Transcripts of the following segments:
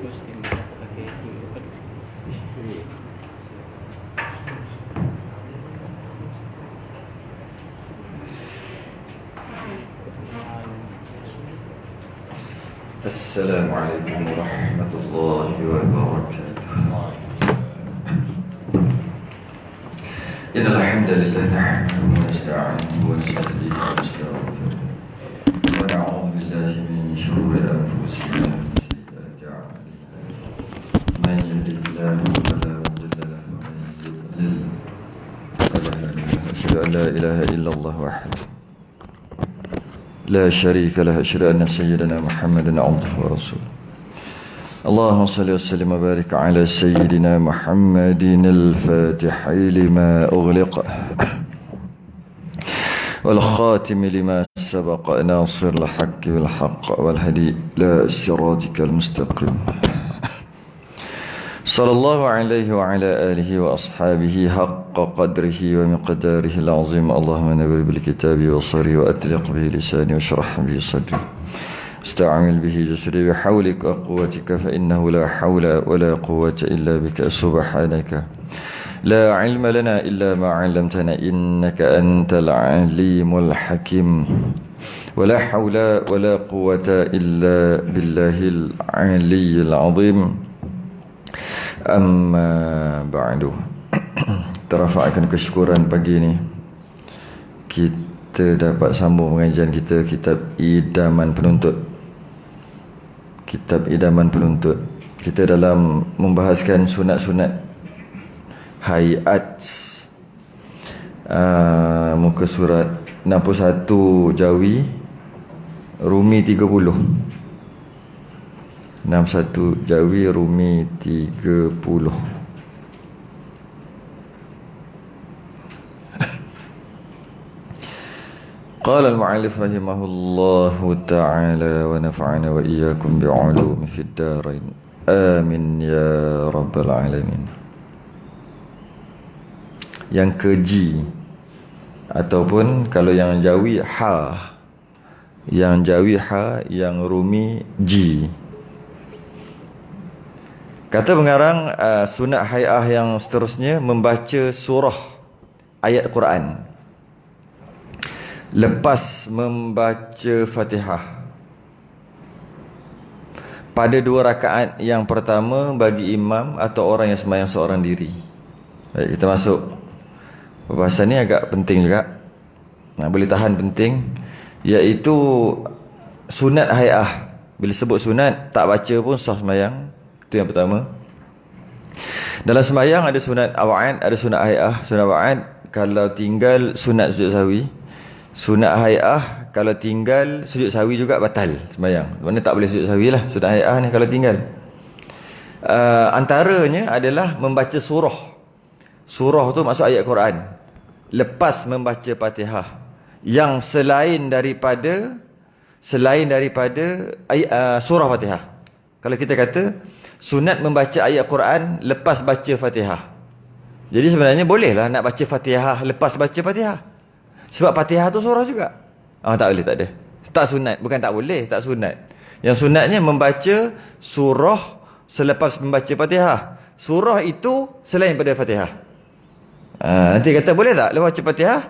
Assalamualaikum warahmatullahi wabarakatuh. Innal hamdalillah nahmaduhu wa nasta'inuhu wa nasta'dinuhu wa nastaghfiruh. Wa na'udzu billahi min shururi anfusina wa sayyiati a'malina. Man yahdihillahu fala mudilla lahu wa man yudlil fala hadiya lahu. Asyhadu an la ilaha illallah wahdahu لا شريك له أشهد أن سيدنا محمدا عبده ورسوله اللهم صل وسلم وبارك على سيدنا محمد الفاتح لما أغلق والخاتم لما سبق ناصر الحق بالحق والهدي إلى صراطك المستقيم صلى الله عليه وعلى آله وأصحابه حق قدره ومقداره العظيم اللهم نور بالكتاب وصري وأطلق به لساني واشرح به صدري استعمل به جسري بحولك وقوتك فإنه لا حول ولا قوة إلا بك سبحانك لا علم لنا إلا ما علمتنا إنك أنت العليم الحكيم ولا حول ولا قوة إلا بالله العلي العظيم Amma ba'du. Terafakkan kesyukuran pagi ini kita dapat sambung pengajian kita kitab Idaman Penuntut. Kitab Idaman Penuntut. Kita dalam membahaskan sunat-sunat hayat muka surat 61 Jawi Rumi 30. 61 Jawi Rumi 30. Qala al-mu'allif rahimahullahu ta'ala wa nafa'ana wa iyyakum bi'ulumi fid darain. Amin ya rabbal alamin. Yang keji ataupun kalau yang Jawi ha. Yang Jawi ha, yang Rumi ji. Kata pengarang sunat hay'ah yang seterusnya membaca surah ayat Quran lepas membaca Fatihah pada 2 rakaat yang pertama bagi imam atau orang yang sembahyang seorang diri. Baik, kita masuk. Pembahasan ni agak penting juga. Boleh tahan penting, iaitu sunat hay'ah. Bila sebut sunat tak baca pun sah sembahyang. Itu yang pertama. Dalam sembahyang ada sunat awa'ad, ada sunat hay'ah. Sunat awa'ad kalau tinggal sunat sujud sahwi. Sunat hay'ah kalau tinggal sujud sahwi juga batal sembahyang. Maksudnya tak boleh sujud sahwi lah sunat hay'ah ni kalau tinggal. Antaranya adalah membaca surah. Surah tu maksud ayat Quran. Lepas membaca Fatihah. Yang selain daripada surah Fatihah. Kalau kita kata sunat membaca ayat Quran lepas baca Fatihah. Jadi sebenarnya bolehlah nak baca Fatihah lepas baca Fatihah. Sebab Fatihah tu surah juga. Tak boleh, tak ada. Tak sunat, bukan tak boleh, tak sunat. Yang sunatnya membaca surah selepas membaca Fatihah. Surah itu selain pada Fatihah. Nanti kata boleh tak lepas baca Fatihah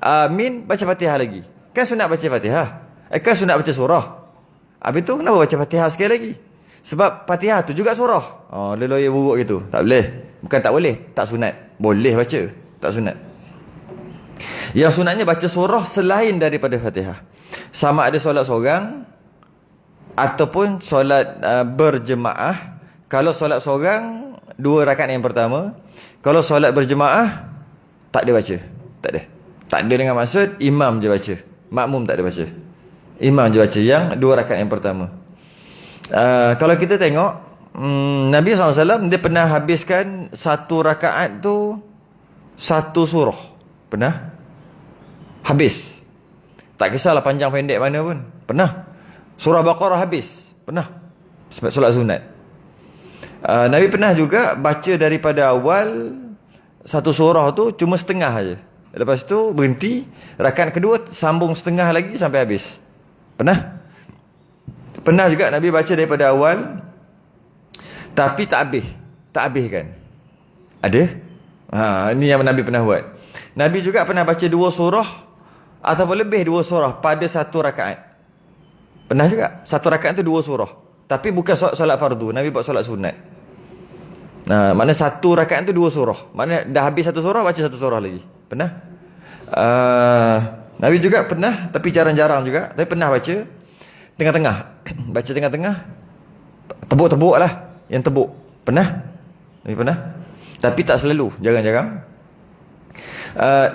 amin baca Fatihah lagi. Kan sunat baca Fatihah. Kan sunat baca surah. Habis tu kenapa baca Fatihah sekali lagi? Sebab Fatihah tu juga surah. Lawyer buruk gitu. Tak boleh. Bukan tak boleh, tak sunat. Boleh baca, tak sunat. Yang sunatnya baca surah selain daripada Fatihah. Sama ada solat seorang ataupun solat berjemaah. Kalau solat seorang 2 rakaat yang pertama. Kalau solat berjemaah tak ada baca. Tak ada. Tak ada dengan maksud imam je baca. Makmum tak ada baca. Imam je baca yang 2 rakaat yang pertama. Kalau kita tengok Nabi SAW dia pernah habiskan 1 rakaat tu 1 surah. Pernah habis. Tak kisahlah panjang pendek mana pun. Pernah. Surah Baqarah habis. Pernah. Sebab solat sunat. Nabi pernah juga baca daripada awal 1 surah tu cuma setengah aja. Lepas tu berhenti, rakaat kedua sambung setengah lagi sampai habis. Pernah? Pernah juga Nabi baca daripada awal Tapi tak habis. Tak habiskan. Ada? Ini yang Nabi pernah buat. Nabi juga pernah baca 2 surah ataupun lebih 2 surah pada satu rakaat. Pernah juga. Satu rakaat tu 2 surah. Tapi bukan solat fardu. Nabi buat solat sunat. Maknanya satu rakaat tu 2 surah. Maknanya dah habis satu surah, baca satu surah lagi. Pernah? Nabi juga pernah, tapi jarang-jarang juga. Tapi pernah baca tengah-tengah. Baca tengah-tengah. Tebuk-tebuk lah. Yang tebuk. Pernah? Nabi pernah? Tapi tak selalu. Jarang-jarang.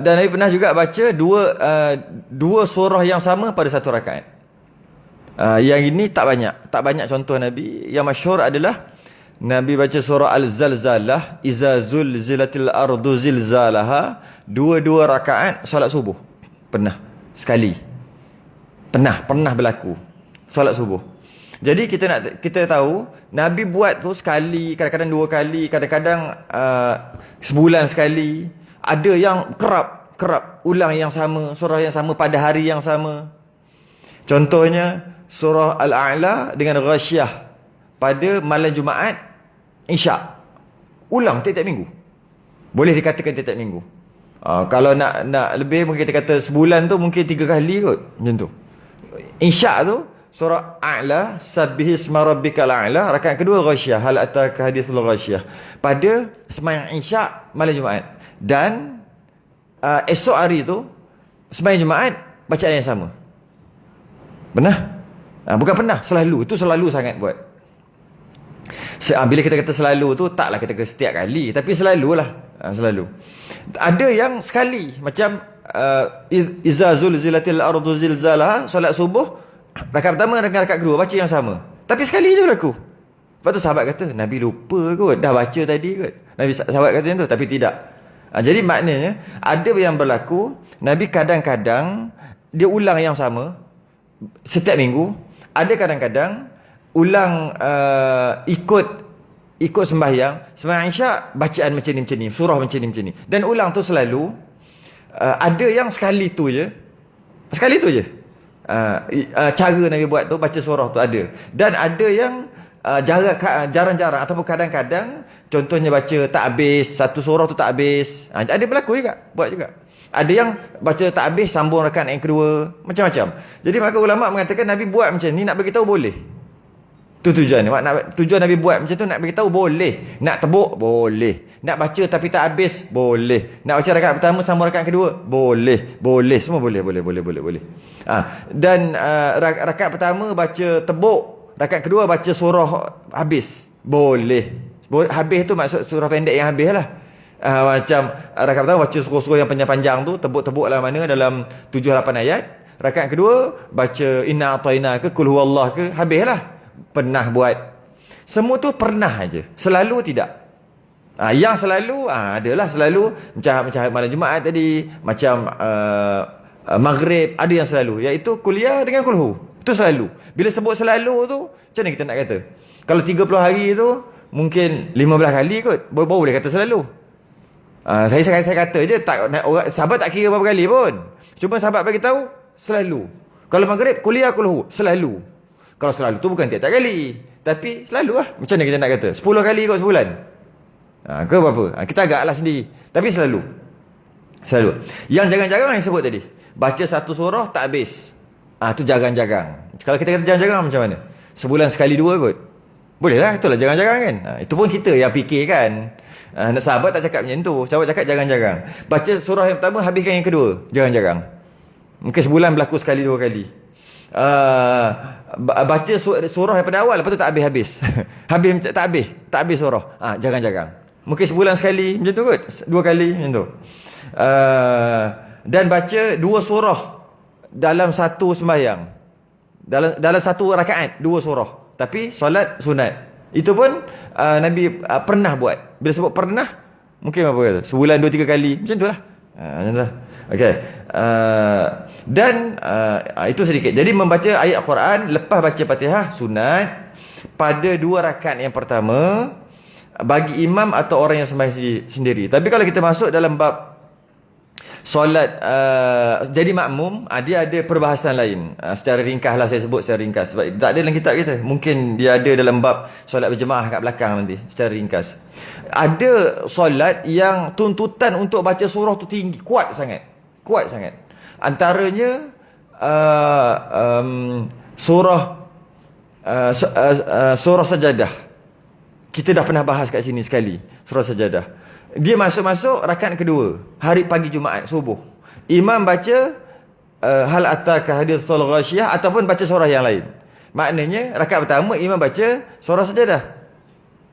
Dan Nabi pernah juga baca dua surah yang sama pada satu rakaat. Yang ini tak banyak. Tak banyak contoh Nabi. Yang masyhur adalah Nabi baca surah Al-Zalzalah, Iza zulzilatil ardu zilzalaha, 2 rakaat solat subuh. Pernah. Sekali. Pernah berlaku. Solat subuh. Jadi kita tahu Nabi buat tu sekali, kadang-kadang 2 kali, kadang-kadang sebulan sekali. Ada yang kerap ulang yang sama, surah yang sama pada hari yang sama. Contohnya surah Al-A'la dengan Ghasyiyah pada malam Jumaat Isyak. Ulang tiap-tiap minggu. Boleh dikatakan tiap-tiap minggu. Kalau nak lebih, mungkin kita kata sebulan tu mungkin 3 kali kot, macam tu. Isyak tu surah A'la, Sabbihisma rabbikal a'la, rakaat kedua Ghasyiyah, hal ataka hadithul Ghasyiyah, pada sembahyang Isyak malam Jumaat. Dan esok hari tu sembahyang Jumaat bacaan yang sama. Pernah? Bukan pernah, selalu. Itu selalu sangat buat. Bila kita kata selalu tu, taklah kita kata setiap kali, tapi selalulah. Selalu. Ada yang sekali, macam Iza zulzilatil ardu zilzalaha, solat subuh, rakaat pertama dengan rakaat kedua baca yang sama. Tapi sekali je berlaku. Lepas tu sahabat kata, Nabi lupa kot, dah baca tadi kot. Sahabat kata macam tu, tapi tidak. Jadi maknanya ada yang berlaku, Nabi kadang-kadang dia ulang yang sama setiap minggu. Ada kadang-kadang ulang ikut sembahyang Isyak, bacaan macam ni, surah macam ni. Dan ulang tu selalu ada yang sekali tu je. Cara Nabi buat tu, baca surah tu ada. Dan ada yang jarang-jarang ataupun kadang-kadang, contohnya baca tak habis, satu surah tu tak habis. Ada berlaku juga, buat juga. Ada yang baca tak habis, sambung rakaat yang kedua, macam-macam. Jadi maka ulama mengatakan Nabi buat macam ni nak bagi tahu boleh. Tu tujuan. Tujuan Nabi buat macam tu nak bagi tahu boleh. Nak tebuk boleh. Nak baca tapi tak habis boleh. Nak baca rakaat pertama sambung rakaat kedua boleh. Semua boleh. Dan rakaat pertama baca tebuk, rakaat kedua baca surah habis boleh. Habis tu maksud surah pendek yang habis lah. Macam rakaat pertama baca surah yang panjang-panjang tu, tebuk-tebuk lah mana dalam 7-8 ayat. Rakaat kedua baca inna ataina ke kul huwallah ke, habis lah. Pernah buat. Semua tu pernah aja. Selalu tidak. Yang selalu adalah selalu macam malam Jumaat tadi, macam Maghrib, ada yang selalu, iaitu kuliah dengan kulhu. Itu selalu. Bila sebut selalu tu, macam mana kita nak kata? Kalau 30 hari tu mungkin 15 kali kot, baru boleh kata selalu. Saya kata je, sahabat tak kira berapa kali pun. Cuma sahabat bagi tahu selalu. Kalau Maghrib kuliah kulhu, selalu. Kalau selalu tu bukan tiap-tiap kali, tapi selalu lah. Macam mana kita nak kata? 10 kali kot sebulan. Ke berapa? Kita agaklah sendiri. Tapi selalu. Yang jarang-jarang yang sebut tadi, baca satu surah tak habis. Tu jarang-jarang. Kalau kita kata jarang-jarang macam mana? Sebulan sekali 2 kot. Boleh lah, itulah jarang-jarang kan. Itu pun kita yang fikir kan. Sahabat tak cakap macam tu. Sahabat cakap jarang-jarang. Baca surah yang pertama, habiskan yang kedua, jarang-jarang. Mungkin sebulan berlaku sekali 2 kali. Baca surah daripada awal, lepas tu tak habis-habis. tak habis surah. Jarang-jarang. Mungkin sebulan sekali macam tu kot, 2 kali macam tu. Dan baca 2 surah dalam satu sembahyang, dalam satu rakaat 2 surah, tapi solat sunat. Itu pun Nabi pernah buat. Bila sebut pernah, mungkin apa kata, sebulan 2-3 kali macam tu lah. Macam tu lah. Okay. Dan itu sedikit. Jadi membaca ayat Quran lepas baca Fatihah sunat pada 2 rakaat yang pertama bagi imam atau orang yang sembahyang sendiri. Tapi kalau kita masuk dalam bab Solat jadi makmum, dia ada perbahasan lain. Secara ringkas lah saya sebut secara ringkas. Sebab tak ada dalam kitab kita. Mungkin dia ada dalam bab solat berjemaah kat belakang nanti secara ringkas. Ada solat yang tuntutan untuk baca surah tu tinggi, kuat sangat. Kuat sangat. Antaranya surah Sajadah. Kita dah pernah bahas kat sini sekali, surah Sajadah. Dia masuk rakaat kedua hari pagi Jumaat subuh. Imam baca hal ataka hadithul ghasyiyah ataupun baca surah yang lain. Maknanya rakaat pertama imam baca surah Sajadah.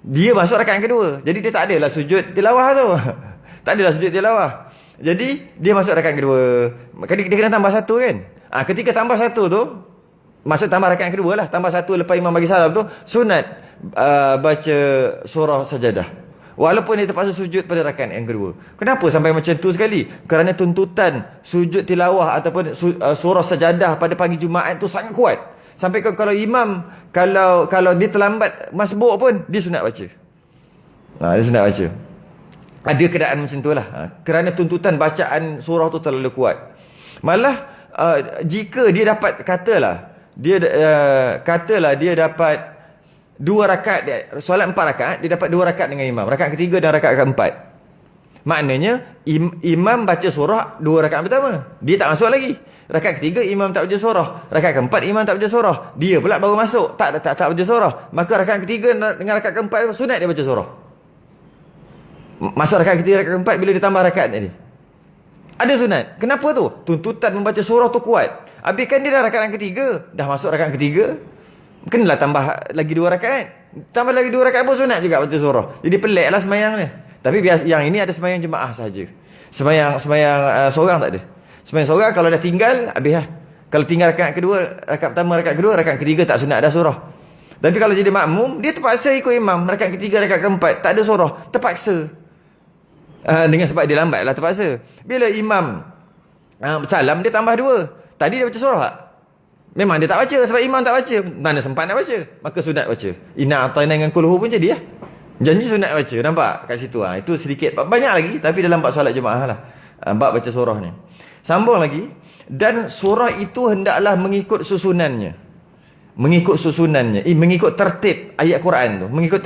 Dia masuk rakaat kedua. Jadi dia tak adalah sujud tilawah tu. Tak adalah sujud tilawah. Jadi dia masuk rakaat kedua. Dia kena tambah satu kan. Ketika tambah satu tu, masuk tambah rakaat kedua lah, tambah satu lepas imam bagi salam tu, sunat baca surah Sajadah. Walaupun dia terpaksa sujud pada rakaat yang kedua. Kenapa sampai macam tu sekali? Kerana tuntutan sujud tilawah ataupun surah Sajadah pada pagi Jumaat tu sangat kuat. Sampai kalau imam kalau dia terlambat masbuk pun dia sunat baca. Dia sunat baca. Ada keadaan macam tu lah. Kerana tuntutan bacaan surah tu terlalu kuat. Malah jika dia dapat katalah dia dapat 2 rakaat, solat 4 rakaat, dia dapat 2 rakaat dengan imam, rakaat ketiga dan rakaat keempat. Maknanya imam baca surah 2 rakaat pertama, dia tak masuk lagi. Rakaat ketiga imam tak baca surah, rakaat keempat imam tak baca surah, dia pula baru masuk tak baca surah. Maka rakaat ketiga dengan rakaat keempat sunat dia baca surah. Masuk rakaat ketiga, rakaat keempat, bila dia tambah rakaat tadi ada sunat. Kenapa tu? Tuntutan membaca surah tu kuat. Habis kan dia dah rakaat yang ketiga, dah masuk rakaat ketiga, kenalah tambah lagi 2 rakaat. Tambah lagi 2 rakaat pun sunat juga baca surah. Jadi pelik lah semayang ni. Tapi yang ini ada semayang jemaah saja. Semayang seorang tak ada. Semayang seorang kalau dah tinggal, habis lah. Kalau tinggal rakaat kedua, rakaat pertama, rakaat kedua, rakaat ketiga tak sunat dah surah. Tapi kalau jadi makmum, dia terpaksa ikut imam. Rakaat ketiga, rakaat keempat, tak ada surah. Terpaksa. Dengan sebab dia lambat lah, terpaksa. Bila imam salam, dia tambah 2. Tadi dia baca surah tak? Memang dia tak baca sebab imam tak baca. Mana sempat nak baca? Maka sunat baca. Inna a'tayna dengan kulhu pun jadi lah. Janji sunat baca. Nampak kat situ. Itu sedikit. Banyak lagi. Tapi dalam bab solat jemaah lah. Bab baca surah ni. Sambung lagi. Dan surah itu hendaklah mengikut susunannya. Mengikut susunannya. Mengikut tertib ayat Quran tu. Mengikut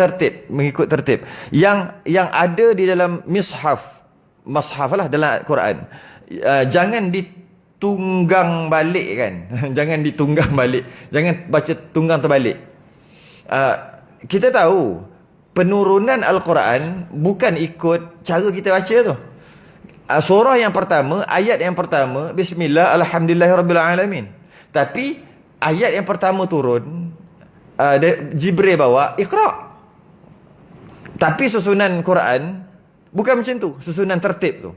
tertib. Yang ada di dalam mishaf. Mashaf lah dalam Quran. Jangan tunggang balik kan. Jangan ditunggang balik. Jangan baca tunggang terbalik. Kita tahu penurunan Al-Quran bukan ikut cara kita baca tu. Surah yang pertama, ayat yang pertama, Bismillah, Alhamdulillahirrabbilalamin. Tapi ayat yang pertama turun, Jibril bawa Iqra. Tapi susunan Quran bukan macam tu. Susunan tertib tu.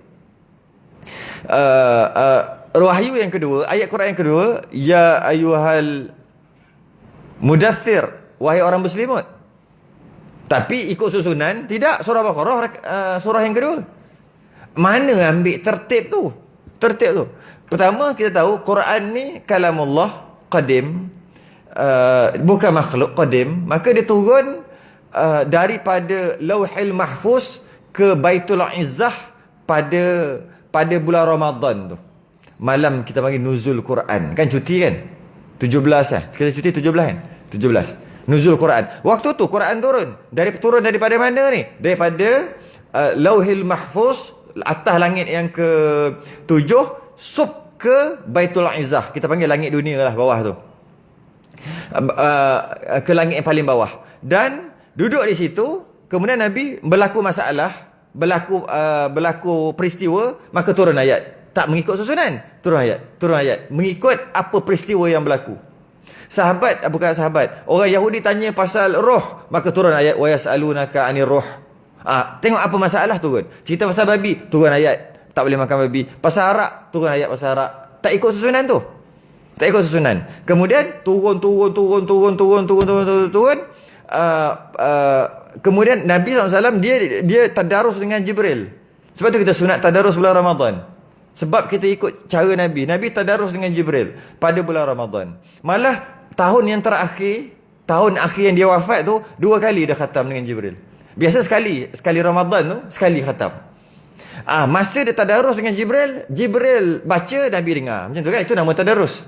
Wahyu yang kedua, ayat Quran yang kedua, ya ayyuhal mudaththir, wahai orang muslimut. Tapi ikut susunan tidak. Surah Baqarah, surah yang kedua. Mana ambil tertib tu? Pertama kita tahu Quran ni kalamullah qadim, bukan makhluk qadim. Maka dia turun daripada Lauhil Mahfuz ke Baitul Izzah pada bulan Ramadan tu. Malam kita panggil nuzul Quran. Kan cuti kan? 17 lah. Kita cuti 17 kan? 17. Nuzul Quran. Waktu tu Quran turun. Turun daripada mana ni? Daripada Lauhil Mahfuz, atas langit yang ke-7, sub ke Baitul Izzah. Kita panggil langit dunia lah, bawah tu. Ke langit yang paling bawah. Dan duduk di situ, kemudian Nabi berlaku masalah, berlaku peristiwa, maka turun ayat. Tak mengikut susunan, turun ayat mengikut apa peristiwa yang berlaku. Bukan sahabat, orang Yahudi tanya pasal roh, maka turun ayat wa yas'alunaka 'anir roh. Tengok apa masalah, turun. Cerita pasal babi, turun ayat tak boleh makan babi. Pasal arak, turun ayat pasal arak. Tak ikut susunan tu. Tak ikut susunan. Kemudian turun. Kemudian Nabi SAW dia tadarus dengan Jibril. Sebab tu kita sunat tadarus bulan Ramadan. Sebab kita ikut cara Nabi. Nabi tadarus dengan Jibril pada bulan Ramadan. Malah tahun yang terakhir, tahun akhir yang dia wafat tu, 2 kali dah khatam dengan Jibril. Biasa sekali Ramadan tu, sekali khatam. Masa dia tadarus dengan Jibril, Jibril baca, Nabi dengar. Macam tu kan? Itu nama tadarus.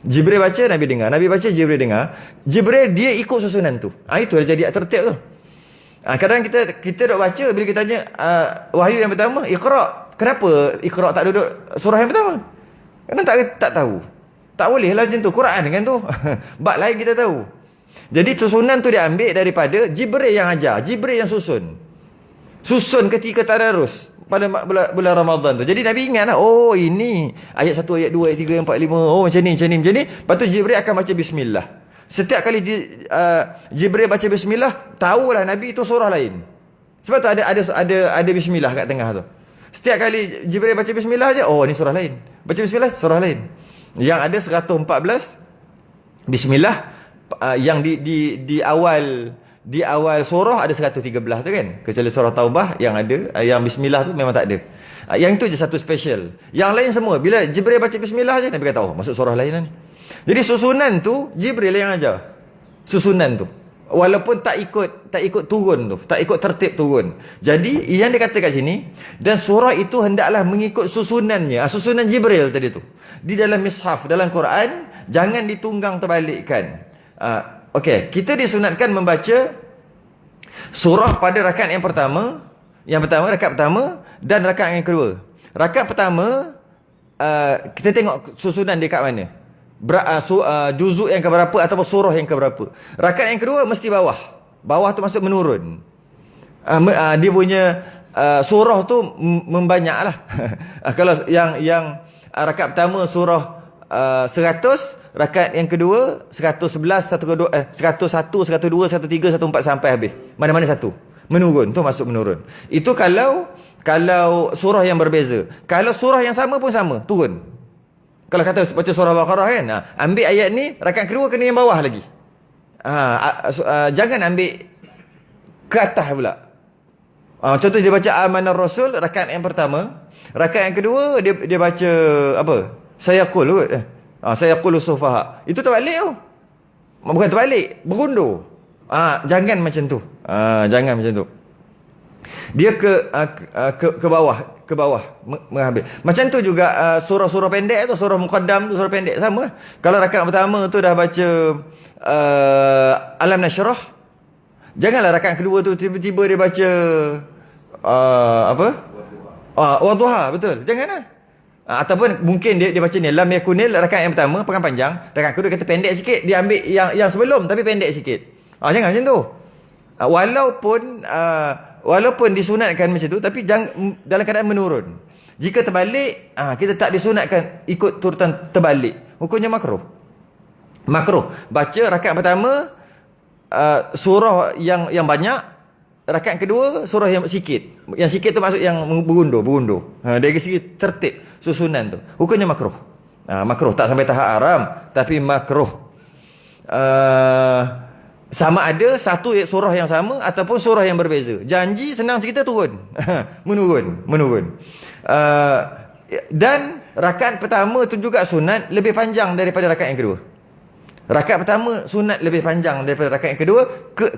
Jibril baca, Nabi dengar. Nabi baca, Jibril dengar. Jibril dia ikut susunan tu. Itu dah jadi tertib tu. Kadang kita duk baca, bila kita tanya wahyu yang pertama, Iqra. Kenapa Iqra tak duduk surah yang pertama? Kerana tak tahu. Tak boleh lah macam tu. Quran kan tu. Bab lain kita tahu. Jadi susunan tu dia ambil daripada Jibril yang ajar. Jibril yang susun. Susun ketika tadarus pada bulan Ramadan tu. Jadi Nabi ingat lah, oh ini ayat 1, ayat 2, ayat 3, ayat 4, 5. Oh macam ni. Lepas tu Jibril akan baca bismillah. Setiap kali Jibril baca bismillah, tahulah Nabi itu surah lain. Sebab tu ada bismillah kat tengah tu. Setiap kali Jibril baca bismillah je, oh ni surah lain. Baca bismillah, surah lain. Yang ada 114 bismillah, yang di awal surah ada 113 tu kan. Kecuali surah Taubah yang ada, yang bismillah tu memang tak ada. Yang itu je satu special. Yang lain semua bila Jibril baca bismillah je, Nabi kata, oh masuk surah lain lah ni. Jadi susunan tu Jibril yang ajar. Susunan tu. Walaupun tak ikut turun tu, tak ikut tertib turun. Jadi yang dia kata kat sini, dan surah itu hendaklah mengikut susunannya. Susunan Jibril tadi tu. Di dalam mishaf, dalam Quran, jangan ditunggang terbalikkan. Okey, kita disunatkan membaca surah pada rakaat yang pertama, rakaat pertama dan rakaat yang kedua. Rakaat pertama kita tengok susunan dia kat mana. Juzuk yang keberapa ataupun surah yang keberapa. Rakaat yang kedua mesti bawah. Bawah tu maksud menurun. Dia punya surah tu membanyak lah. Kalau yang rakaat pertama surah 100, rakaat yang kedua 111, 101, 102, 103, 104 sampai habis. Mana-mana satu. Menurun, tu maksud menurun. Itu kalau surah yang berbeza. Kalau surah yang sama pun sama, turun. Kalau kata baca surah Baqarah kan, ambil ayat ni, rakaat kedua kena yang bawah lagi. Jangan ambil ke atas pula. Contoh dia baca Amanar Rasul, rakaat yang pertama. Rakaat yang kedua, dia baca apa? Sayaqul kot. Sayaqul sufaha. Itu terbalik tu. Bukan terbalik, berundur. Jangan macam tu. Jangan macam tu. Dia ke bawah mengambil. Macam tu juga surah-surah pendek tu, surah Muqaddam tu, surah pendek sama. Kalau rakaat pertama tu dah baca Alam Nashrah, janganlah rakaat kedua tu tiba-tiba dia baca apa? Wadduha, betul. Janganlah. Ataupun mungkin dia baca ni Lam Yakunil, rakaat yang pertama pegang panjang, rakaat kedua kata pendek sikit, dia ambil yang sebelum tapi pendek sikit. Jangan macam tu. Walaupun disunatkan macam tu, tapi jangan dalam keadaan menurun. Jika terbalik, kita tak disunatkan ikut turutan terbalik. Hukumnya makruh. Makruh. Baca rakaat pertama surah yang banyak, rakaat kedua surah yang sikit. Yang sikit tu maksud yang berundur. Dari segi tertib susunan tu. Hukumnya makruh. Makruh, tak sampai tahap haram, tapi makruh. Sama ada satu surah yang sama ataupun surah yang berbeza. Janji senang cerita turun. menurun. Dan rakaat pertama tu juga sunat lebih panjang daripada rakaat yang kedua. Rakaat pertama sunat lebih panjang daripada rakaat yang kedua.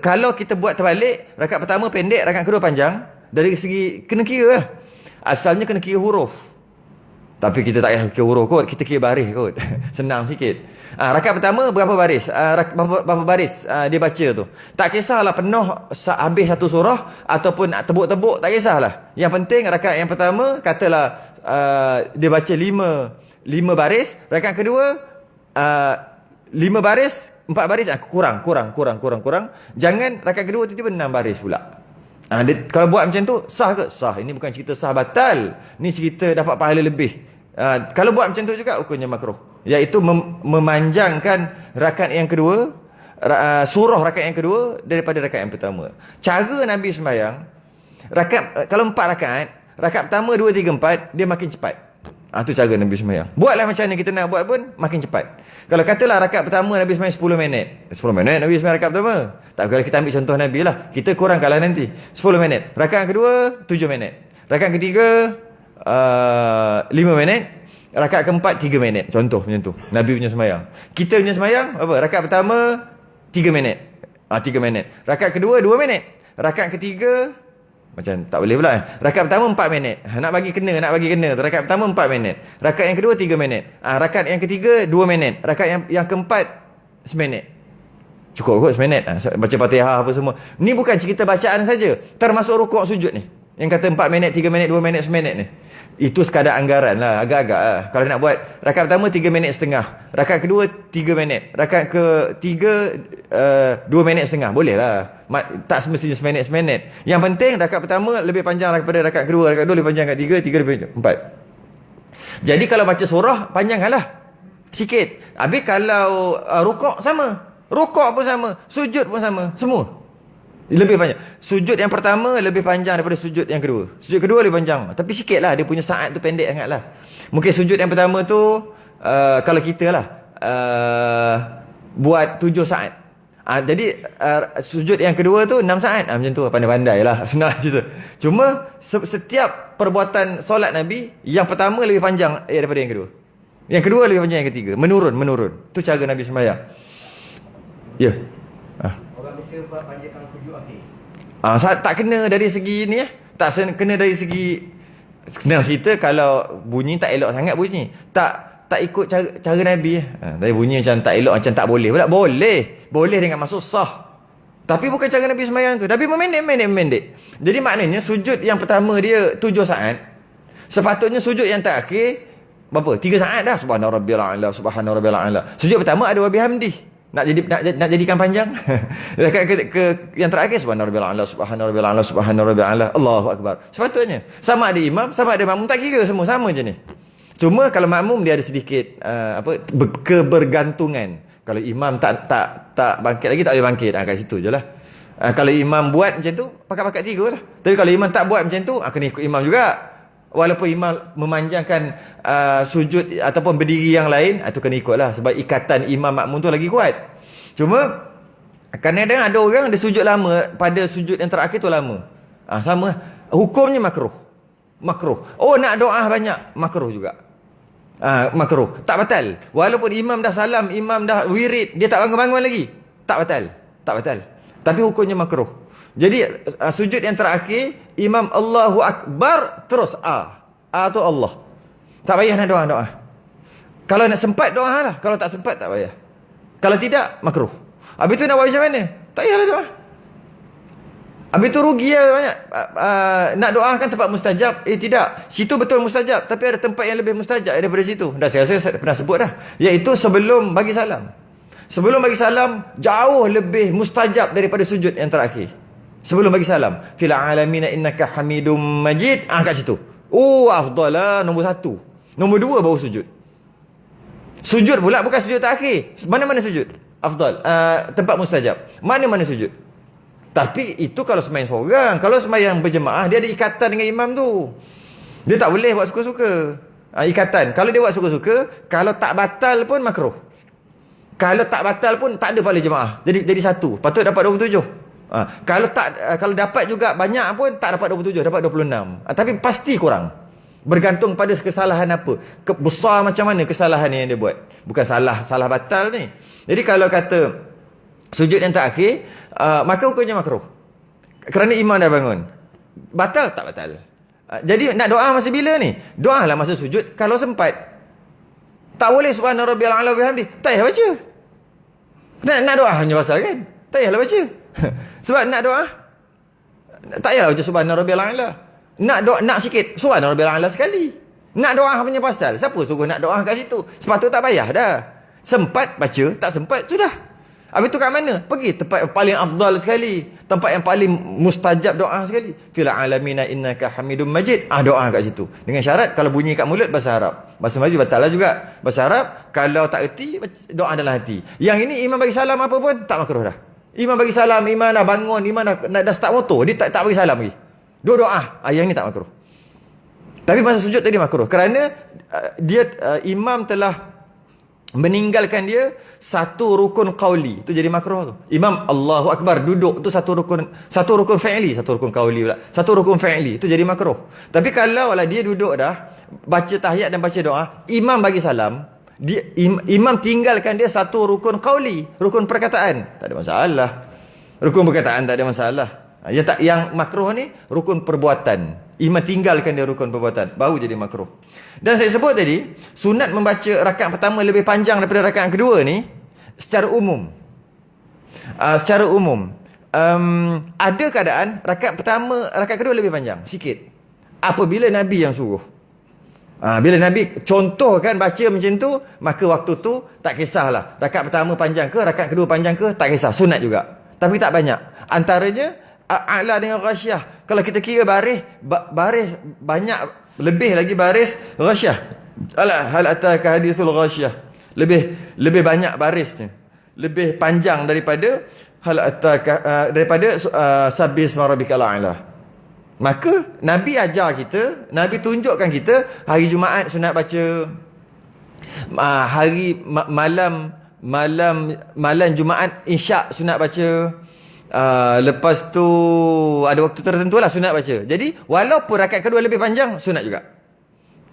Kalau kita buat terbalik, rakaat pertama pendek, rakaat kedua panjang. Dari segi kena kira lah. Asalnya kena kira huruf. Tapi kita tak payah kira huruf kot, kita kira baris kot. Senang sikit. Rakaat pertama berapa baris? Berapa baris dia baca tu. Tak kisahlah penuh habis satu surah ataupun tebuk-tebuk, tak kisahlah. Yang penting rakaat yang pertama katalah dia baca 5 baris, rakaat kedua 5 baris, 4 baris, kurang. Jangan rakaat kedua tiba-tiba 6 baris pula. Kalau buat macam tu sah ke? Sah. Ini bukan cerita sah batal. Ni cerita dapat pahala lebih. Kalau buat macam tu juga hukumnya makruh. Iaitu memanjangkan rakaat yang kedua, surah rakaat yang kedua daripada rakaat yang pertama. Cara Nabi sembahyang, kalau 4 rakaat, rakaat pertama 2, 3, 4, dia makin cepat. Itu cara Nabi sembahyang. Buatlah macam mana kita nak buat pun makin cepat. Kalau katalah rakaat pertama Nabi sembahyang 10 minit. 10 minit Nabi sembahyang rakaat pertama. Tak, kalau kita ambil contoh Nabi lah, kita kurangkanlah nanti. 10 minit. Rakaat kedua 7 minit. Rakaat ketiga 5 minit. Rakaat keempat 3 minit. Contoh macam tu Nabi punya sembahyang. Kita punya sembahyang apa? Rakaat pertama 3 minit. 3 minit. Rakaat kedua 2 minit. Rakaat ketiga Macam tak boleh pula. Rakaat pertama 4 minit. Nak bagi kena. Rakaat pertama 4 minit. Rakaat yang kedua 3 minit. Rakaat yang ketiga 2 minit. Rakaat yang keempat seminit. Cukup kot seminit. Baca Fatihah apa semua. Ni bukan cerita bacaan saja. Termasuk rukuk sujud ni. Yang kata 4 minit, 3 minit, 2 minit, seminit ni. Itu sekadar anggaran lah. Agak-agak lah. Kalau nak buat rakaat pertama 3 minit setengah. Rakaat kedua 3 minit. Rakaat ketiga 2 minit setengah. Boleh lah. Tak semestinya seminit. Yang penting rakaat pertama lebih panjang daripada rakaat kedua. Rakaat kedua lebih panjang rakaat tiga lebih panjang 4. Jadi kalau baca surah, panjangkanlah sikit. Habis kalau rukuk sama. Rukuk pun sama. Sujud pun sama. Semua lebih panjang. Sujud yang pertama lebih panjang daripada sujud yang kedua. Sujud kedua lebih panjang. Tapi sikit lah. Dia punya saat tu pendek sangat lah. Mungkin sujud yang pertama tu kalau kita lah buat 7 saat. Jadi sujud yang kedua tu 6 saat. Macam tu. Pandai-pandai lah. Senang cerita. Cuma setiap perbuatan solat Nabi, yang pertama lebih panjang daripada yang kedua. Yang kedua lebih panjang yang ketiga. Menurun. Tu cara Nabi sembahyang. Ya. Orang Mesir panjangkan sujud akhir. Tak kena dari segi ni tak kena dari segi. Senang cerita, kalau bunyi tak elok sangat bunyi. Tak ikut cara Nabi. Dari bunyi macam tak elok, macam tak boleh pula. Boleh dengan maksud sah. Tapi bukan cara Nabi sembahyang tu. Nabi memendek. Jadi maknanya sujud yang pertama dia 7 saat. Sepatutnya sujud yang terakhir berapa? 3 saat dah. Subhana rabbiyal a'la, subhana rabbiyal a'la. Sujud pertama ada wa bihamdi. Nak jadikan panjang. ke yang terakhir subhana rabbiyal a'la, subhana rabbiyal a'la, subhana rabbiyal a'la, Allahu akbar. Sepatutnya sama ada imam, sama ada makmum, tak kira, semua sama je ni. Cuma kalau makmum dia ada sedikit kebergantungan. Kalau imam tak bangkit lagi, tak boleh bangkit. Kat situ je lah. Kalau imam buat macam tu, pakat-pakat 3 lah. Tapi kalau imam tak buat macam tu, kena ikut imam juga. Walaupun imam memanjangkan sujud ataupun berdiri yang lain, itu kena ikut lah. Sebab ikatan imam makmum tu lagi kuat. Cuma kadang-kadang ada orang dia sujud lama, pada sujud yang terakhir tu lama. Sama. Hukumnya makruh. Nak doa banyak, makruh juga. Makruh. Tak batal. Walaupun imam dah salam, imam dah wirid, dia tak bangun-bangun lagi, tak batal. Tapi hukumnya makruh. Jadi sujud yang terakhir, imam Allahu Akbar, terus tu Allah. Tak payah nak doa. Kalau nak sempat doa lah. Kalau tak sempat tak payah. Kalau tidak, makruh. Habis tu nak buat macam mana? Tak payahlah doa. Habis tu rugi lah banyak. Nak doakan tempat mustajab. Tidak. Situ betul mustajab. Tapi ada tempat yang lebih mustajab daripada situ. Saya rasa pernah sebut dah. Iaitu sebelum bagi salam. Sebelum bagi salam, jauh lebih mustajab daripada sujud yang terakhir. Sebelum bagi salam, fil alamin innaka hamidum majid. Kat situ. Afdal lah, nombor 1. Nombor 2 baru sujud. Sujud pula bukan sujud terakhir. Mana-mana sujud afdal. Tempat mustajab. Mana-mana sujud. Tapi itu kalau sembahyang seorang. Kalau sembahyang berjemaah, dia ada ikatan dengan imam tu. Dia tak boleh buat suka-suka. Ikatan. Kalau dia buat suka-suka, kalau tak batal pun makruh. Kalau tak batal pun tak ada pahala jemaah. Jadi satu. Patut dapat 27. Kalau dapat juga banyak pun tak dapat 27, dapat 26. Tapi pasti kurang. Bergantung pada kesalahan apa. Besar macam mana kesalahan yang dia buat. Bukan salah batal ni. Jadi kalau kata sujud yang terakhir, maka hukumnya makruh. Kerana imam dah bangun. Batal tak batal. Jadi nak doa masa bila ni? Doalah masa sujud kalau sempat. Tak boleh subhana rabbiyal a'la wa bihamdi. Tak payah baca. Nak doa hanya pasal kan? Tak payahlah baca. Sebab nak doa, tak payahlah baca subhana rabbiyal a'la. Nak sikit subhana rabbiyal a'la sekali. Nak doa punya pasal. Siapa suruh nak doa kat situ? Sepatutnya tak payah dah. Sempat baca, tak sempat sudah. Habis tu kat mana? Pergi tempat yang paling afdal sekali, tempat yang paling mustajab doa sekali. Fil alamin innaka hamidum majid. Doa kat situ. Dengan syarat kalau bunyi kat mulut bahasa Arab. Bahasa Melayu batal lah juga. Bahasa Arab kalau tak erti, doa dalam hati. Yang ini imam bagi salam apa pun tak makruh dah. Imam bagi salam, imam dah bangun, imam dah start motor, dia tak bagi salam lagi. Doa. Yang ni tak makruh. Tapi masa sujud tadi makruh kerana imam telah meninggalkan dia satu rukun qauli. Itu jadi makruh tu. Imam Allahu Akbar duduk tu satu rukun fi'li, satu rukun qauli pula. Satu rukun fi'li itu jadi makruh. Tapi kalau lah dia duduk dah baca tahiyat dan baca doa, imam bagi salam, imam tinggalkan dia satu rukun qauli, rukun perkataan, tak ada masalah. Rukun perkataan tak ada masalah. Yang makruh ni rukun perbuatan. Imam tinggalkan dia rukun perbuatan, baru jadi makruh. Dan saya sebut tadi, sunat membaca rakaat pertama lebih panjang daripada rakaat kedua ni secara umum. Ada keadaan rakaat kedua lebih panjang sikit. Apabila Nabi yang suruh. Bila Nabi contohkan baca macam tu, maka waktu tu tak kisahlah rakaat pertama panjang ke, rakaat kedua panjang ke, tak kisah, sunat juga. Tapi tak banyak. Antaranya a'la dengan ghasyah. Kalau kita kira baris banyak, lebih lagi baris ghasyah. Hal ataka hadithul ghasyah. Lebih banyak barisnya. Lebih panjang daripada hal ataka daripada sabbih isma rabbikal a'la. Maka Nabi ajar kita, Nabi tunjukkan kita hari Jumaat sunat baca, hari malam Jumaat Isyak sunat baca, lepas tu ada waktu tertentu lah sunat baca. Jadi walaupun rakaat kedua lebih panjang, sunat juga.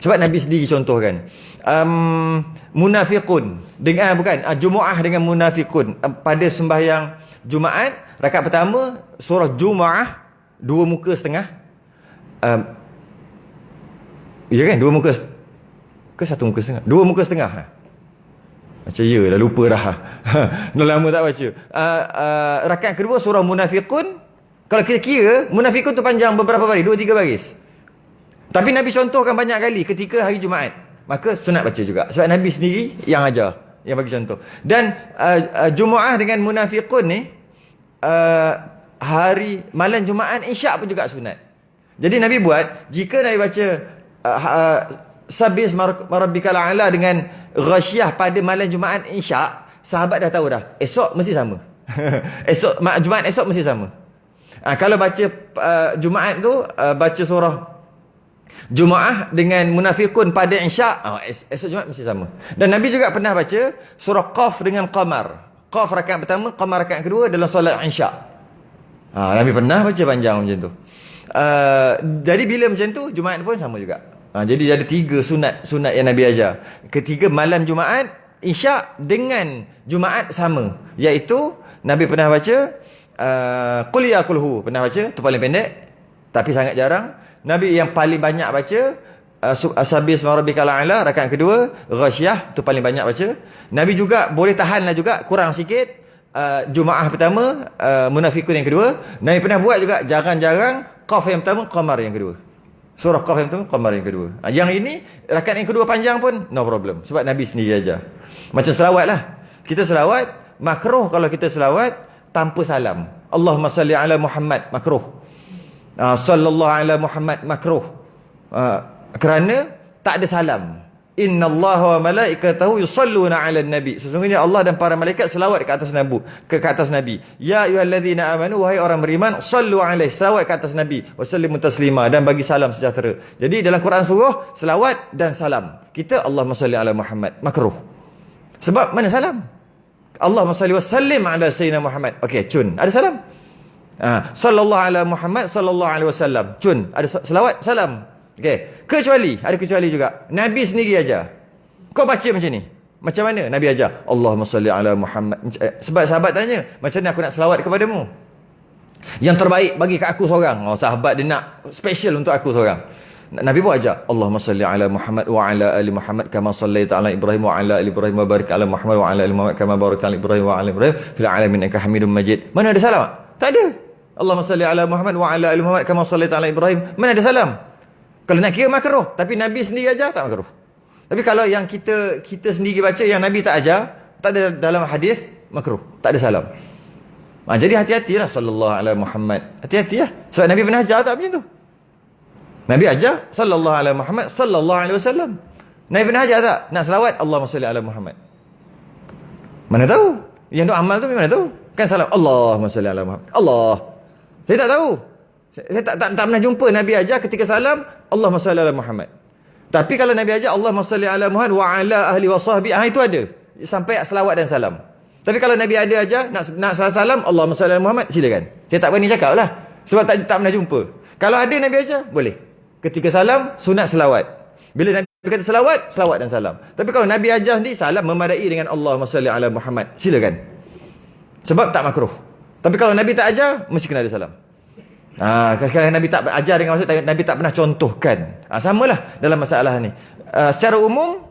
Sebab Nabi sendiri contohkan. Munafiqun dengan Jumaah dengan munafiqun pada sembahyang Jumaat, rakaat pertama surah Jumaah 2 muka setengah. Ya kan, 2 muka ke 1 muka setengah? 2 muka setengah. Macam ya dah lupa dah. Dah lama tak baca. Rakaat kedua surah Munafiqun. Kalau kita kira Munafiqun tu panjang beberapa baris, 2-3 baris. Tapi Nabi contohkan banyak kali ketika hari Jumaat. Maka sunat baca juga. Sebab Nabi sendiri yang ajar, yang bagi contoh. Dan Jumaah dengan Munafiqun ni hari malam Jumaat Isyak pun juga sunat. Jadi Nabi buat, jika Nabi baca sabbih isma rabbikal a'la dengan ghasyah pada malam Jumaat Isyak, sahabat dah tahu dah, esok mesti sama. Jumaat esok mesti sama. Kalau baca Jumaat tu baca surah Jumaah dengan Munafiqun pada Isyak, esok Jumaat mesti sama. Dan Nabi juga pernah baca surah Qaf dengan Qamar. Qaf rakaat pertama, Qamar rakaat kedua dalam solat Isyak. Nabi pernah baca panjang macam tu. Jadi bila macam tu, Jumaat pun sama juga. Jadi ada 3 sunat yang Nabi ajar. Ketiga malam Jumaat Isyak dengan Jumaat sama, iaitu Nabi pernah baca Qul ya qulhu, pernah baca, tu paling pendek tapi sangat jarang. Nabi yang paling banyak baca sabbih isma rabbikal a'la rakaat kedua, ghasyah tu paling banyak baca. Nabi juga boleh tahanlah juga, kurang sikit Jumaah pertama, Munafiqun yang kedua. Nabi pernah buat juga jarang-jarang Qaf yang pertama, Qamar yang kedua. Surah Qaf yang pertama, Qamar yang kedua. Yang ini rakaat yang kedua panjang pun no problem, sebab Nabi sendiri ajar. Macam selawat lah. Kita selawat makruh kalau kita selawat tanpa salam. Allahumma salli ala Muhammad, makruh. Sallallahu ala Muhammad, makruh. Kerana tak ada salam. Inna Allah wa malaikatahu yusalluna ala nabi. Sesungguhnya Allah dan para malaikat selawat ke atas Nabi. Ya ayyuhallazina amanu, wahai orang beriman, sallu alaihi, selawat ke atas Nabi, wa sallimu taslima, dan bagi salam sejahtera. Jadi dalam Quran suruh selawat dan salam. Kita Allahumma salli ala Muhammad, makruh. Sebab mana salam? Allahumma salli wa sallim ala sayyidina Muhammad. Okey, cun, ada salam. Sallallahu ala Muhammad sallallahu alaihi wasallam. Cun, ada selawat, salam. Okey, ada kecuali juga. Nabi sendiri aja. Kau baca macam ni. Macam mana Nabi ajar? Allahumma salli ala Muhammad. Sebab sahabat tanya, macam mana aku nak selawat kepadamu? Yang terbaik bagi kat aku seorang. Sahabat dia nak special untuk aku seorang. Nabi pun ajar, Allahumma salli ala Muhammad wa ala ali Muhammad kama sallaita ala Ibrahim wa ala ali Ibrahim wa barik ala Muhammad wa ala ali Muhammad kama barakta ala Ibrahim wa ala Ibrahim fil alamin innaka Hamidum Majid. Mana ada salam? Tak ada. Allahumma salli ala Muhammad wa ala ali Muhammad kama sallaita ala Ibrahim. Mana ada salam? Kalau nak kira makruh, tapi Nabi sendiri ajar tak makruh. Tapi kalau yang kita sendiri baca yang Nabi tak ajar, tak ada dalam hadis, makruh, tak ada salam. Jadi hati-hatilah sallallahu alaihi Muhammad. Hati-hati lah. Sebab Nabi pernah ajar tak macam tu? Nabi ajar sallallahu alaihi Muhammad sallallahu alaihi wasallam. Nabi pernah ajar tak nak selawat Allahumma salli ala Muhammad? Mana tahu? Yang tu amal tu mana tahu? Kan salam Allahumma salli ala Muhammad. Allah. Saya tak tahu. Saya tak pernah jumpa Nabi ajar ketika salam Allahumma salli ala Muhammad. Tapi kalau Nabi ajar Allahumma salli ala Muhammad wa ala ahli wa sahbihi, itu ada. Sampai selawat dan salam. Tapi kalau Nabi ada ajar nak salam Allahumma salli ala Muhammad, silakan. Saya tak berani cakap lah. Sebab tak pernah jumpa. Kalau ada Nabi ajar, boleh. Ketika salam, sunat selawat. Bila Nabi kata selawat, selawat dan salam. Tapi kalau Nabi ajar ni, salam memadai dengan Allahumma salli ala Muhammad, silakan. Sebab tak makruh. Tapi kalau Nabi tak ajar, mesti kena ada salam. Kadang-kadang Nabi tak ajar dengan maksud Nabi tak pernah contohkan. Samalah dalam masalah ni. Secara umum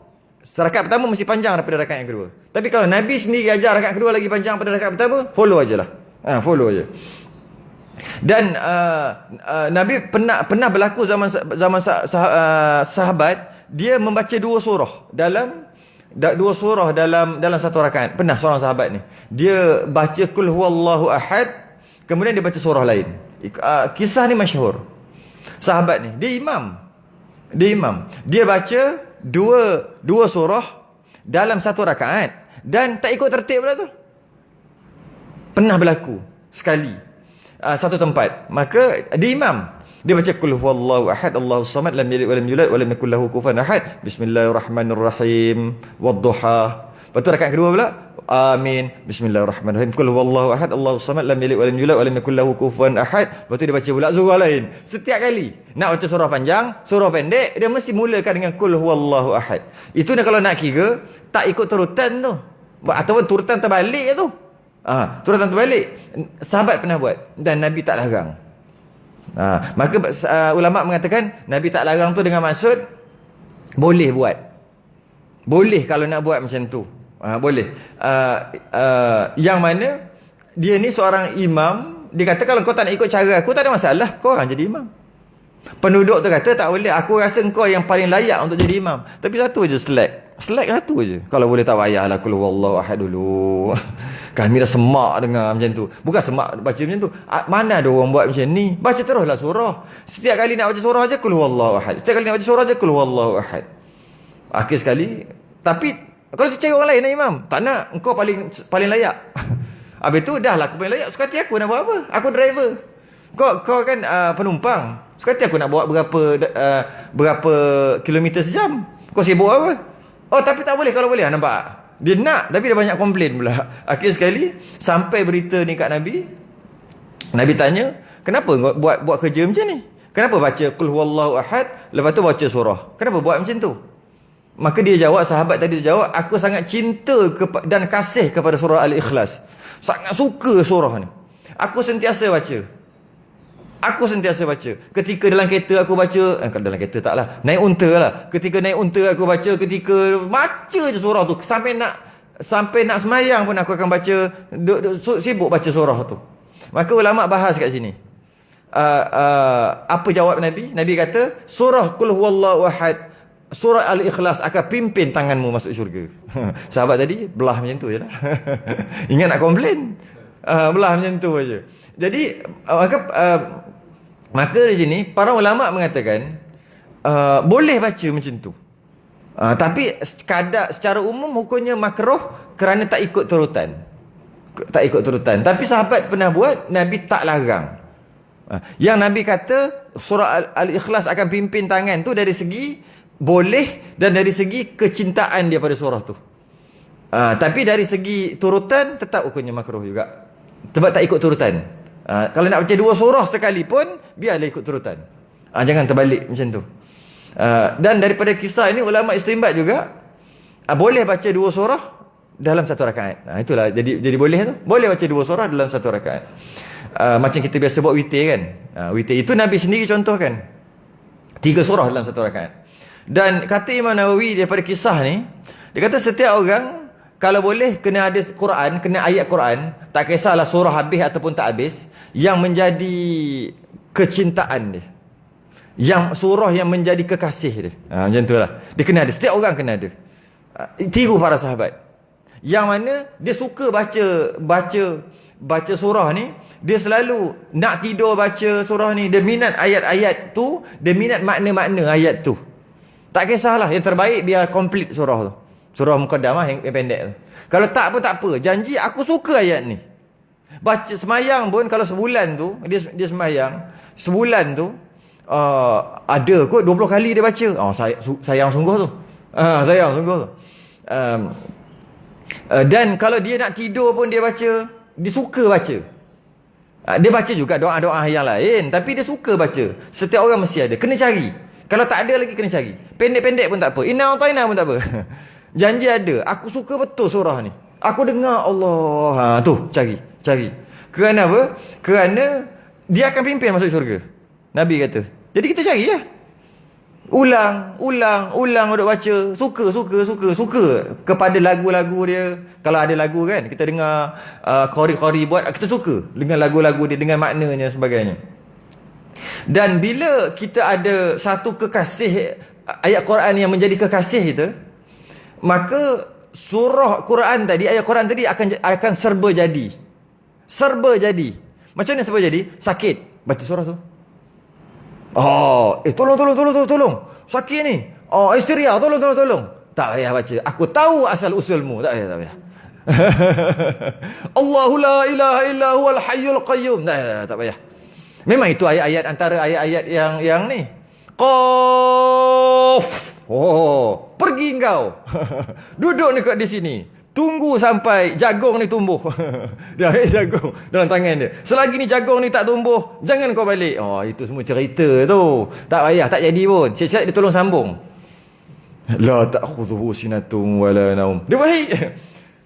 rakaat pertama mesti panjang daripada rakaat yang kedua. Tapi kalau Nabi sendiri ajar rakaat kedua lagi panjang daripada rakaat pertama, follow ajalah. Follow aja. Dan Nabi pernah berlaku zaman sahabat, dia membaca dua surah dalam satu rakaat. Pernah seorang sahabat ni, dia baca kul huwallahu ahad, kemudian dia baca surah lain. Kisah ni masyhur. Sahabat ni, dia imam. Dia baca dua surah dalam satu rakaat dan tak ikut tertib pula tu. Pernah berlaku sekali. Satu tempat. Maka dia imam. Dia baca kul huwallahu ahad, Allahus samad, lam yalid wa lam yulad wa lam yakul lahu kufuwan ahad. Bismillahirrahmanirrahim. Wadduha. Lepas tu rakaat kedua pula, amin. Bismillahirrahmanirrahim. Kul huwallahu ahad, Allahus samad, lam yalid wa lam yulad wa lam yakul lahu kufuwan ahad. Lepas tu dia baca pula surah lain. Setiap kali nak baca surah panjang, surah pendek, dia mesti mulakan dengan kul huwallahu ahad. Itu kalau nak kira tak ikut turutan tu. Ataupun turutan terbalik tu. Turutan terbalik. Sahabat pernah buat dan Nabi tak larang. Maka ulama mengatakan Nabi tak larang tu dengan maksud boleh buat. Boleh kalau nak buat macam tu. Boleh. Yang mana dia ni seorang imam, dia kata kalau kau tak nak ikut cara aku, tak ada masalah, kau orang jadi imam. Penduduk tu kata tak boleh, aku rasa kau yang paling layak untuk jadi imam. Tapi satu je select satu je. Kalau boleh tak payahlah kul huwallahu ahad dulu. Kami dah semak dengar macam tu. Bukan semak baca macam tu. Mana ada orang buat macam ni? Baca teruslah surah. Setiap kali nak baca surah je kul huwallahu ahad. Setiap kali nak baca surah je kul huwallahu ahad. Akhir sekali, tapi kalau cari orang lain nak imam, tak nak, engkau paling layak. Habis tu dah lah aku paling layak, suka hati aku nak buat apa? Aku driver. Kau kan penumpang. Suka hati aku nak bawa berapa kilometer sejam. Kau sibuk apa? Oh, tapi tak boleh kalau boleh. Nampak? Dia nak, tapi dia banyak komplain pula. Akhir sekali, sampai berita ni kat Nabi. Nabi tanya, kenapa buat kerja macam ni? Kenapa baca Qul huwallahu ahad, lepas tu baca surah? Kenapa buat macam tu? Maka dia jawab, sahabat tadi jawab, aku sangat cinta dan kasih kepada surah Al-Ikhlas. Sangat suka surah ni. Aku sentiasa baca. Ketika dalam kereta aku baca, dalam kereta taklah, naik unta lah. Ketika naik unta aku baca, ketika baca je surah tu. Sampai nak semayang pun aku akan baca, sibuk baca surah tu. Maka ulama bahas kat sini. Apa jawab Nabi? Nabi kata, surah Qul huwallahu ahad, surah Al-Ikhlas akan pimpin tanganmu masuk syurga. Sahabat tadi belah macam tu je lah. Ingat nak komplain, belah macam tu aja. Jadi maka di sini para ulama mengatakan boleh baca macam tu. Tapi secara umum hukumnya makruh kerana tak ikut turutan. Tapi sahabat pernah buat, Nabi tak larang. Yang Nabi kata surah Al-Ikhlas akan pimpin tangan tu dari segi boleh dan dari segi kecintaan dia pada surah tu. Tapi dari segi turutan tetap hukumnya makruh juga. Sebab tak ikut turutan. Kalau nak baca dua surah sekalipun, biarlah ikut turutan. Jangan terbalik macam tu. Dan daripada kisah ini ulama istinbat juga, boleh baca dua surah dalam satu rakaat. Itulah jadi boleh tu. Boleh baca dua surah dalam satu rakaat. Macam kita biasa buat witir kan. Witir itu Nabi sendiri contohkan. 3 surah dalam satu rakaat. Dan kata Imam Nawawi daripada kisah ni, dia kata setiap orang kalau boleh kena ada Quran, kena ayat Quran, tak kisahlah surah habis ataupun tak habis, yang menjadi kecintaan dia, yang surah yang menjadi kekasih dia. Macam tu lah. Dia kena ada, setiap orang kena ada. Tiru para sahabat, yang mana dia suka baca surah ni. Dia selalu nak tidur baca surah ni. Dia minat ayat-ayat tu, dia minat makna-makna ayat tu. Tak kisahlah, yang terbaik biar komplit surah tu. Surah Muqaddamah yang pendek tu. Kalau tak pun tak apa, janji aku suka ayat ni. Baca semayang pun, kalau sebulan tu dia semayang, sebulan tu ada kot 20 kali dia baca. Sayang sungguh tu. Sayang sungguh tu. Dan kalau dia nak tidur pun dia baca, dia suka baca. Dia baca juga doa-doa yang lain, tapi dia suka baca. Setiap orang mesti ada, kena cari. Kalau tak ada lagi kena cari. Pendek-pendek pun tak apa, Inna Ataina pun tak apa. Janji ada, aku suka betul surah ni, aku dengar Allah. Tu cari. Kerana apa? Kerana dia akan pimpin masuk syurga. Nabi kata. Jadi kita cari lah. Ulang duk baca. Suka kepada lagu-lagu dia. Kalau ada lagu kan, kita dengar Qori buat, kita suka dengan lagu-lagu dia, dengan maknanya sebagainya. Dan bila kita ada satu kekasih, ayat Quran yang menjadi kekasih kita, maka surah Quran tadi, ayat Quran tadi akan serba jadi. Macam mana serba jadi? Sakit, baca surah tu. Tolong. Sakit ni. Histeria, tolong. Tak payah baca. Aku tahu asal usulmu. Tak payah. Allahu la ilaha illa huwal hayyul qayyum. Tak payah. Memang itu ayat-ayat antara ayat-ayat yang ni. Qaf. Pergi engkau. Duduk dekat di sini. Tunggu sampai jagung ni tumbuh. Dia ambil jagung dalam tangan dia. Selagi ni jagung ni tak tumbuh, jangan kau balik. Itu semua cerita tu. Tak payah, tak jadi pun. Siap-siap dia tolong sambung. La ta'khudhuhu sinatun wala naum. Dia baik.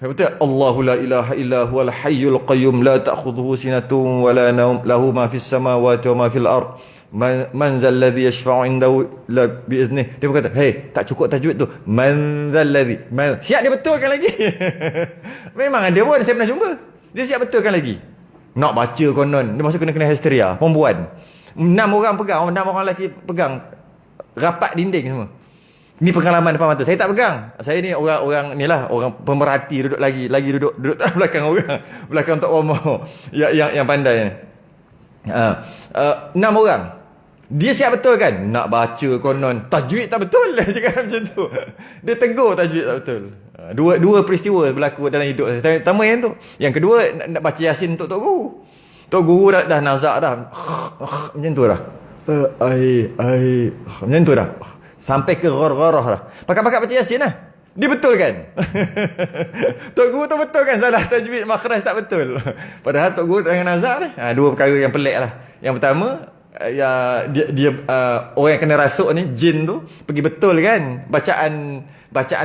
Betul. Allahu la ilaha illa huwal hayyul qayyum la ta'khudhuhu sinatun wala naum lahu ma fis samawati wa ma fil ard. Man zal ladzi yashfa'u indahu la biiznih. Dia berkata, "Hey, tak cukup tajwid tu. Man zal ladzi." Siap dia betulkan lagi. Memang ada pun saya pernah jumpa. Dia siap betulkan lagi. Nak baca konon, dia masuk kena histeria, perempuan. 6 orang pegang, 6 orang lelaki pegang rapat dinding semua. Ni pengalaman depan mata. Saya tak pegang. Saya ni orang ni lah, orang pemerhati, duduk lagi duduk belakang orang. Belakang Tok Omar yang pandai ni. 6 orang. Dia siap betul kan? Nak baca konon tajwid tak betul. Cakap macam tu. Dia tegur tajwid tak betul. Dua peristiwa berlaku dalam hidup saya. Pertama yang tu. Yang kedua nak baca Yasin untuk Tok Guru. Tok Guru dah nazak dah. Macam tu dah. Macam tu dah. Sampai ke ghar-gharah dah. Pakat-pakat baca Yasin lah. Dia betul kan? Tok Guru tu betul kan? Salah tajwid makhraj tak betul. Padahal Tok Guru dengan nazak ni. Dua perkara yang pelik lah. Yang pertama, dia orang yang kena rasuk ni, jin tu, pergi betul kan bacaan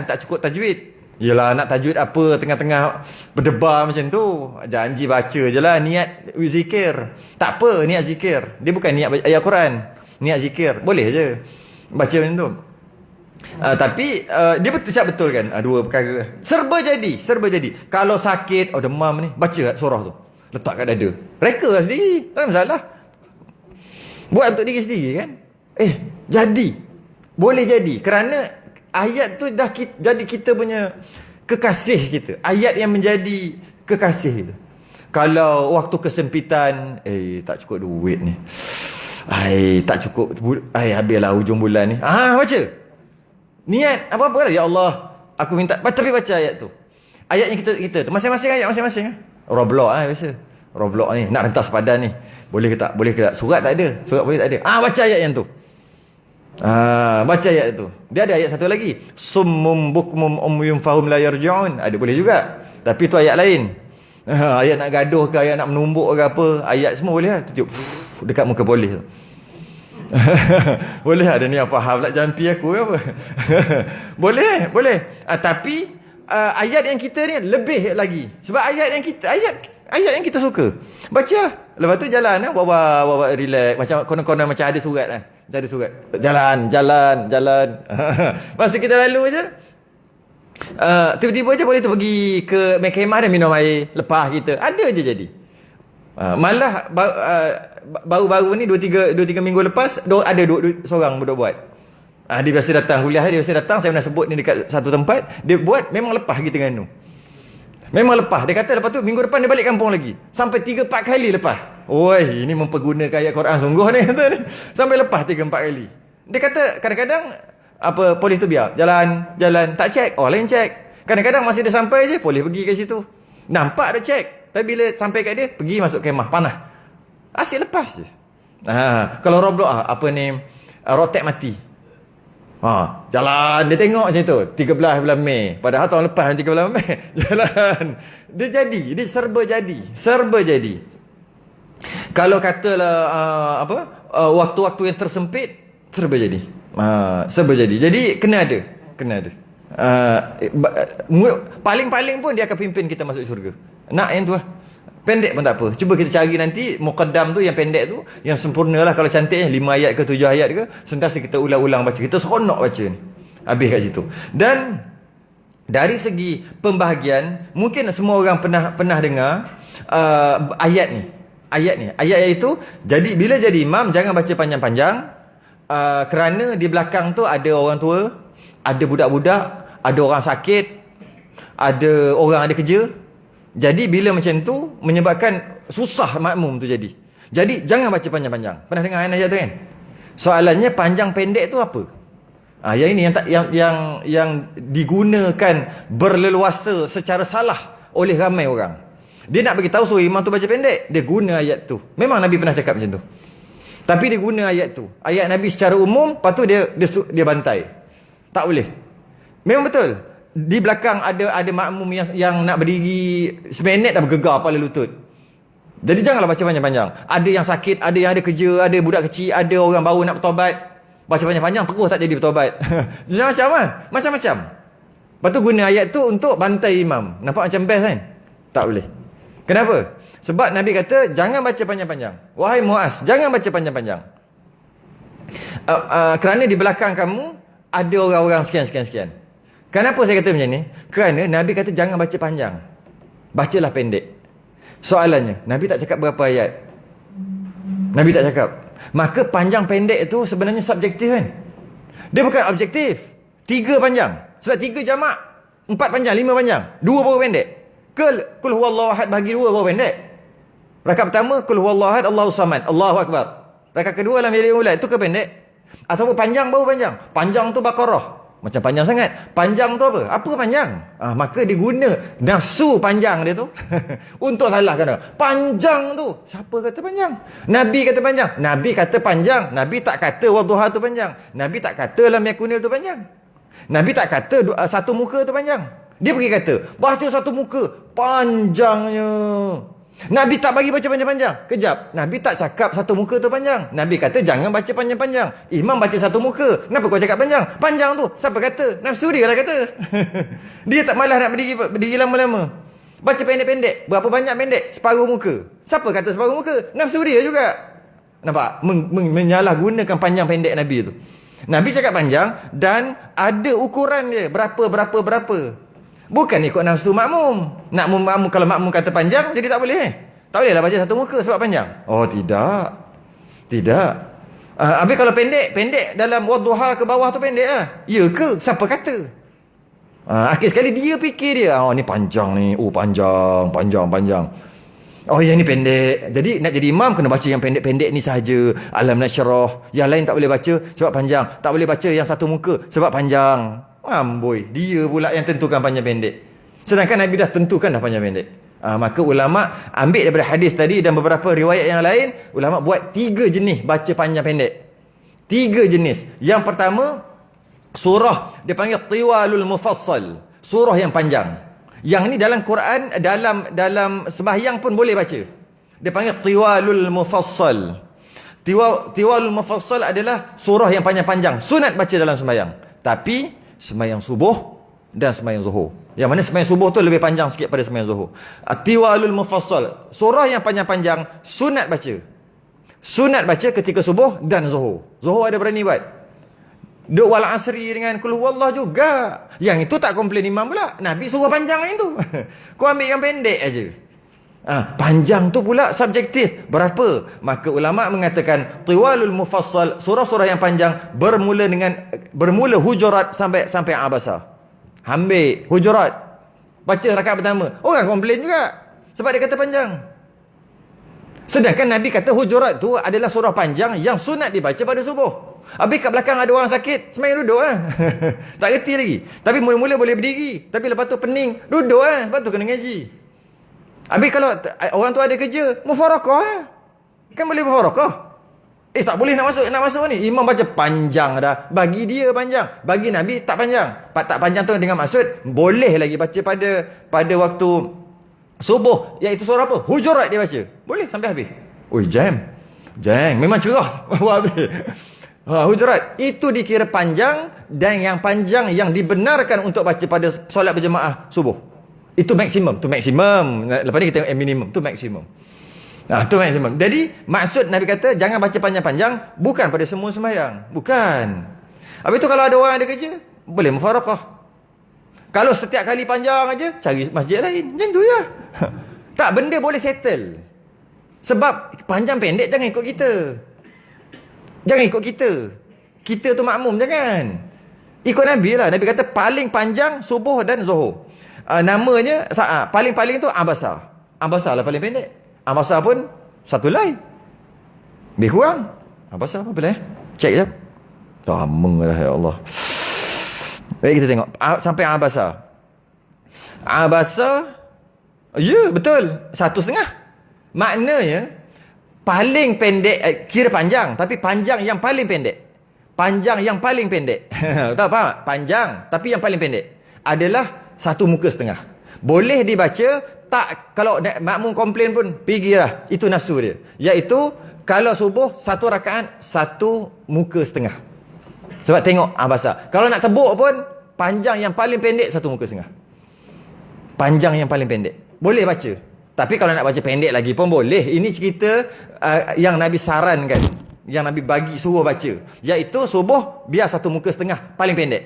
tak cukup tajwid. Yelah, nak tajwid apa tengah-tengah berdebar macam tu. Janji baca je lah, niat zikir. Tak apa, niat zikir. Dia bukan niat ayat Quran, niat zikir. Boleh je baca macam tu. Tapi dia siap betul kan? Dua perkara serba jadi. Kalau sakit, demam ni, baca surah tu, letak kat dada, reka lah sendiri, tak ada masalah. Buat untuk diri sendiri kan? Boleh jadi. Kerana ayat tu dah jadi kita punya kekasih kita. Ayat yang menjadi kekasih kita. Kalau waktu kesempitan, tak cukup duit ni, tak cukup, habislah hujung bulan ni, baca. Niat apa-apa lah. Ya Allah, aku minta. Tapi baca ayat tu. Ayat yang kita tu. Masing-masing ayat masing-masing. Roblox biasa. Roblox ni nak rentas padan ni. Boleh ke tak? Surat tak ada. Surat boleh tak ada. Baca ayat yang tu. Baca ayat tu. Dia ada ayat satu lagi. Summum bukmum umyum fahum la yarji'un. Ada boleh juga. Tapi tu ayat lain. Ayat nak gaduh ke, ayat nak menumbuk ke apa, ayat semua boleh lah. Tutup dekat muka polis tu. Boleh ada ni apa faham pula jampi aku ke apa. boleh. Tapi ayat yang kita ni lebih lagi. Sebab ayat yang kita suka. Baca lah. Lepas tu jalan lah, bawa relax. Macam konon-konon macam ada surat lah. Macam ada surat. Jalan. Masa kita lalu je, tiba-tiba je boleh tu pergi ke mahkamah dan minum air lepas kita. Ada je jadi. Malah baru-baru ni 2-3 minggu lepas ada seorang budak buat. Dia biasa datang kuliah, dia biasa datang, saya pernah sebut ni dekat satu tempat. Dia buat memang lepas kita Terengganu. Memang lepas. Dia kata lepas tu minggu depan dia balik kampung lagi. Sampai 3-4 kali lepas. Oi, ini mempergunakan ayat Quran sungguh ni, kata ni. Sampai lepas 3-4 kali. Dia kata kadang-kadang polis tu biar jalan tak check, lain check. Kadang-kadang masih dia sampai je, polis pergi ke situ. Nampak dia check. Tapi bila sampai kat dia, pergi masuk kemah panah. Asyik lepas je. Kalau Roblox rotek mati. Jalan dia tengok macam tu 13 bulan Mei. Padahal tahun lepas 13 bulan Mei. Jalan. Dia serba jadi. Kalau katalah waktu-waktu yang tersempit, serba jadi. Serba jadi. Jadi kena ada. Paling-paling pun dia akan pimpin kita masuk syurga. Nak yang tu lah. Pendek pun tak apa. Cuba kita cari nanti muqaddam tu yang pendek tu, yang sempurna lah kalau cantiknya 5 ayat ke 7 ayat ke, sentiasa kita ulang-ulang baca. Kita seronok baca ni. Habis kat situ. Dan dari segi pembahagian, mungkin semua orang pernah dengar ayat ni. Ayat itu, jadi bila jadi imam jangan baca panjang-panjang, kerana di belakang tu ada orang tua, ada budak-budak, ada orang sakit, ada orang ada kerja. Jadi bila macam tu menyebabkan susah makmum tu jadi. Jadi jangan baca panjang-panjang. Pernah dengar ayat tu kan? Soalannya panjang pendek tu apa? Yang ini yang digunakan berleluasa secara salah oleh ramai orang. Dia nak bagi tahu suruh imam tu baca pendek, dia guna ayat tu. Memang Nabi pernah cakap macam tu. Tapi dia guna ayat tu. Ayat Nabi secara umum, lepas tu dia bantai. Tak boleh. Memang betul. Di belakang ada makmum yang nak berdiri seminit dah bergegar kepala lutut. Jadi janganlah baca panjang-panjang. Ada yang sakit, ada yang ada kerja, ada budak kecil, ada orang baru nak bertaubat. Baca panjang-panjang terus tak jadi bertaubat. Macam-macam lah. Macam-macam. Lepas tu guna ayat tu untuk bantai imam. Nampak macam best kan? Tak boleh. Kenapa? Sebab Nabi kata jangan baca panjang-panjang. Wahai Muaz, jangan baca panjang-panjang. Kerana di belakang kamu ada orang-orang sekian. Kenapa saya kata macam ni? Kerana Nabi kata jangan baca panjang. Bacalah pendek. Soalannya, Nabi tak cakap berapa ayat. Nabi tak cakap. Maka panjang pendek itu sebenarnya subjektif kan? Dia bukan objektif. 3 panjang. Sebab 3 jamak. 4 panjang, 5 panjang. 2 baru pendek. Kul huwallahu ahad bagi 2 baru pendek. Rakaat pertama, kul huwallahu ahad, Allahu samad, Allahu akbar. Rakaat kedua lam yalid walam yulad, itu ke pendek? Ataupun panjang baru panjang. Panjang tu Baqarah. Macam panjang sangat. Panjang tu apa? Apa panjang? Maka diguna nafsu panjang dia tu untuk salahkan dia. Panjang tu. Siapa kata panjang? Nabi kata panjang. Nabi kata panjang. Nabi tak kata wadduha tu panjang. Nabi tak kata lam yakunil tu panjang. Nabi tak kata satu muka tu panjang. Dia pergi kata baca satu muka panjangnya. Nabi tak bagi baca panjang-panjang. Kejap. Nabi tak cakap satu muka tu panjang. Nabi kata jangan baca panjang-panjang. Imam baca satu muka. Kenapa kau cakap panjang? Panjang tu. Siapa kata? Nafsu dia lah kata. Dia tak malas nak berdiri lama-lama. Baca pendek-pendek. Berapa banyak pendek? Separuh muka. Siapa kata separuh muka? Nafsu dia juga. Nampak? Menyalahgunakan panjang pendek Nabi tu. Nabi cakap panjang dan ada ukuran dia. Berapa. Bukan ikut nafsu makmum. Makmum kalau makmum kata panjang, jadi tak boleh. Tak bolehlah baca satu muka sebab panjang. Oh, tidak. Habis kalau pendek dalam wadduha ke bawah tu pendek lah. Ya ke? Siapa kata? Akhir sekali dia fikir dia. Oh, ni panjang ni. Oh, panjang. Oh, yang ni pendek. Jadi nak jadi imam kena baca yang pendek-pendek ni sahaja. Alam nasyrah. Yang lain tak boleh baca sebab panjang. Tak boleh baca yang satu muka sebab panjang. Amboi, dia pula yang tentukan panjang pendek. Sedangkan Nabi dah tentukan dah panjang pendek. Maka ulama ambil daripada hadis tadi dan beberapa riwayat yang lain, ulama buat 3 jenis baca panjang pendek. 3 jenis. Yang pertama, surah dia panggil tiwalul mufassal. Surah yang panjang. Yang ni dalam Quran, dalam sembahyang pun boleh baca. Dia panggil tiwalul mufassal. Tiwalul mufassal adalah surah yang panjang-panjang. Sunat baca dalam sembahyang. Tapi sembahyang subuh dan sembahyang zuhur. Yang mana sembahyang subuh tu lebih panjang sikit pada sembahyang zuhur. Tiwalul mufassal, surah yang panjang-panjang sunat baca. Sunat baca ketika subuh dan zuhur. Zuhur ada berani buat. Duk wal asri dengan kul huwallah juga. Yang itu tak komplain imam pula. Nabi suruh panjang yang tu. Kau ambil yang pendek aja. Panjang tu pula subjektif. Berapa? Maka ulama mengatakan tiwalul mufassal, surah-surah yang panjang bermula Hujurat sampai Abasa. Ambil Hujurat. Baca rakaat pertama. Orang komplain juga sebab dia kata panjang. Sedangkan Nabi kata Hujurat tu adalah surah panjang yang sunat dibaca pada subuh. Habis kat belakang ada orang sakit, sembahyang duduk lah. Tak reti lagi. Tapi mula-mula boleh berdiri, tapi lepas tu pening, duduk lah. Sebab tu kena ngaji. Habis kalau orang tu ada kerja, mufarakah lah. Kan boleh mufarakah. Tak boleh nak masuk ni. Imam baca panjang dah. Bagi dia panjang. Bagi Nabi tak panjang. Tak panjang tu dengan maksud boleh lagi baca pada waktu subuh. Iaitu surah apa? Hujurat dia baca. Boleh sampai habis. Oi, jam. Memang cerah. Habis. Hujurat. Itu dikira panjang dan yang panjang yang dibenarkan untuk baca pada solat berjemaah subuh. Itu maksimum. Lepas ni kita tengok yang minimum. Itu maksimum. Itu maksimum. Jadi maksud Nabi kata jangan baca panjang-panjang bukan pada semua sembahyang. Bukan. Habis tu kalau ada orang ada kerja, boleh mufaraqah. Kalau setiap kali panjang aja, cari masjid lain. Macam tu je. Tak, benda boleh settle. Sebab panjang pendek jangan ikut kita. Jangan ikut kita. Kita tu makmum, jangan. Ikut Nabi lah. Nabi kata paling panjang subuh dan zuhur. Namanya paling-paling tu Abasa. Abasa lah paling pendek. Abasa pun satu line. Lebih kurang. Abasa apa boleh? Cek jap. Lama lah, ya Allah. Baik, kita tengok sampai Abasa. Abasa, ya betul, 1,5. Maknanya paling pendek, kira panjang, tapi panjang yang paling pendek. Panjang yang paling pendek. Tahu faham? Panjang tapi yang paling pendek adalah 1,5 muka. Boleh dibaca, tak, kalau makmum komplain pun pergilah, itu nafsu dia. Iaitu kalau subuh 1 rakaat 1,5 muka. Sebab tengok Abasa. Kalau nak tebuk pun panjang yang paling pendek 1,5 muka. Panjang yang paling pendek. Boleh baca. Tapi kalau nak baca pendek lagi pun boleh. Ini cerita yang Nabi sarankan, yang Nabi bagi suruh baca. Iaitu subuh biar 1,5 muka paling pendek.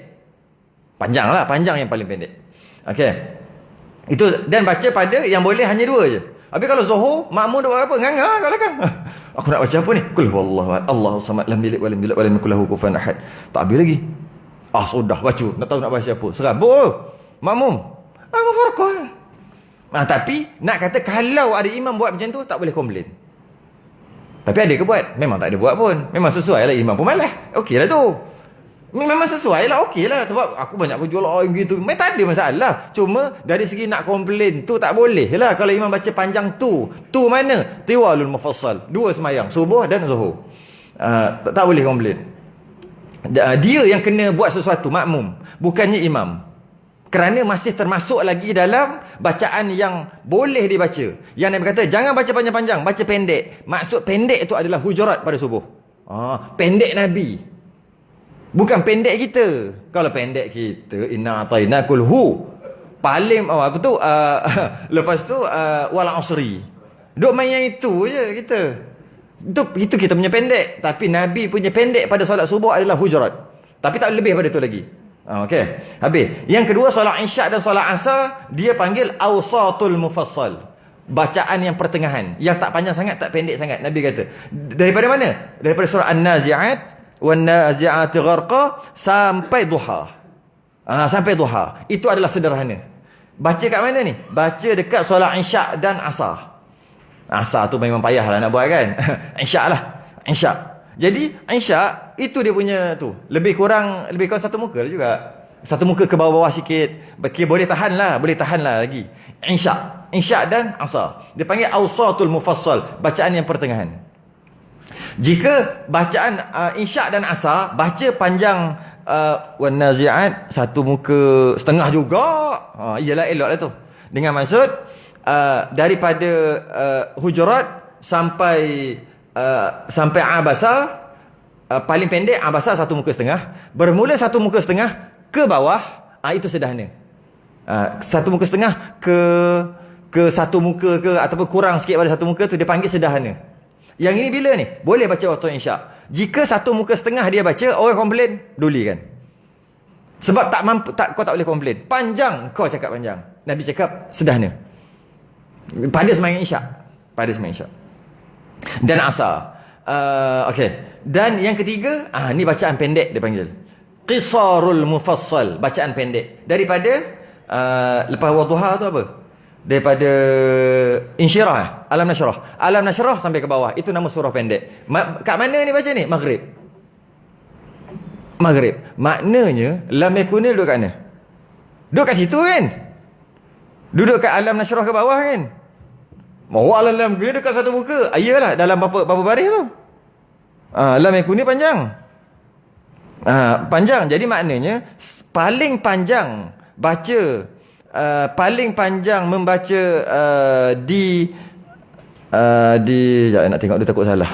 Panjang lah, panjang yang paling pendek. Okey. Itu, dan baca pada yang boleh hanya 2 je. Habis kalau zuhur, makmum dah buat apa? Nganga kat belakang. Aku nak baca apa ni? Qul huwallahu ahad, Allahu samad, lam yalid walam yulad walam yakul lahu kufuwan ahad. Tak habis lagi. Sudah baca. Nak tahu nak baca apa? Serabut makmum. Mufaraqah. Tapi nak kata kalau ada imam buat macam tu tak boleh komplain. Tapi ada ke buat? Memang tak ada buat pun. Memang sesuai lah, imam pun malas. Okey lah tu. Memang sesuai lah, okey lah. Sebab aku banyak jual orang gitu. Memang tak ada masalah. Cuma dari segi nak komplain tu tak boleh lah. Kalau imam baca panjang tu. Tu mana? Tiwalul mufassal. 2 semayang. Subuh dan zuhur. Tak boleh komplain. Dia yang kena buat sesuatu, makmum. Bukannya imam. Kerana masih termasuk lagi dalam bacaan yang boleh dibaca. Yang Nabi kata jangan baca panjang-panjang, baca pendek. Maksud pendek itu adalah hujurat pada subuh. Pendek Nabi. Bukan pendek kita. Kalau pendek kita, inna atainakul hu. Paling apa tu? Lepas tu wal asri. Duk main yang itu je kita. Itu kita punya pendek. Tapi Nabi punya pendek pada solat subuh adalah hujurat. Tapi tak lebih pada tu lagi. Okey. Habis. Yang kedua, solat isyak dan solat asar dia panggil awsatul mufassal. Bacaan yang pertengahan, yang tak panjang sangat, tak pendek sangat. Nabi kata. Daripada mana? Daripada surah An-Nazi'at, wan nazi'ati gharqa sampai duha. Sampai duha. Itu adalah sederhana. Baca kat mana ni? Baca dekat solat isyak dan asar. Asar tu memang payahlah nak buat kan. Isyak lah. Isyak. Jadi isyak itu dia punya tu. Lebih kurang 1 muka lah juga. 1 muka ke bawah-bawah sikit. Boleh tahan lah lagi. Isyak dan asar. Dia panggil awsatul mufassal, bacaan yang pertengahan. Jika bacaan isyak dan asar baca panjang wan nazi'at 1 muka setengah juga. Iyalah eloklah tu. Dengan maksud daripada hujurat sampai Abasa, paling pendek Abasa 1 muka setengah. Bermula 1 muka setengah ke bawah, itu sederhana. 1 muka setengah ke 1 muka ke, ataupun kurang sikit pada 1 muka tu dia panggil sederhana. Yang ini bila ni? Boleh baca waktu isyak. Jika 1 muka setengah dia baca, orang komplain, duli kan. Sebab tak mampu, kau tak boleh komplain. Panjang, kau cakap panjang. Nabi cakap sederhana. Pada sembahyang isyak. Dan asar. Okey. Dan yang ketiga, ni bacaan pendek dia panggil. Qisarul mufassal, bacaan pendek. Daripada lepas wadduha tu apa? Daripada insyirah, alam nashrah sampai ke bawah. Itu nama surah pendek. Kat mana ni baca ni? Maghrib. Maknanya lam yakuna duduk kat mana? Duduk kat situ kan? Duduk kat alam nashrah ke bawah kan? Mau alam guna dekat 1 muka. Iyalah, dalam berapa baris tu. Lam yakun ni panjang. Panjang. Jadi maknanya paling panjang baca, paling panjang membaca di nak tengok dia takut salah.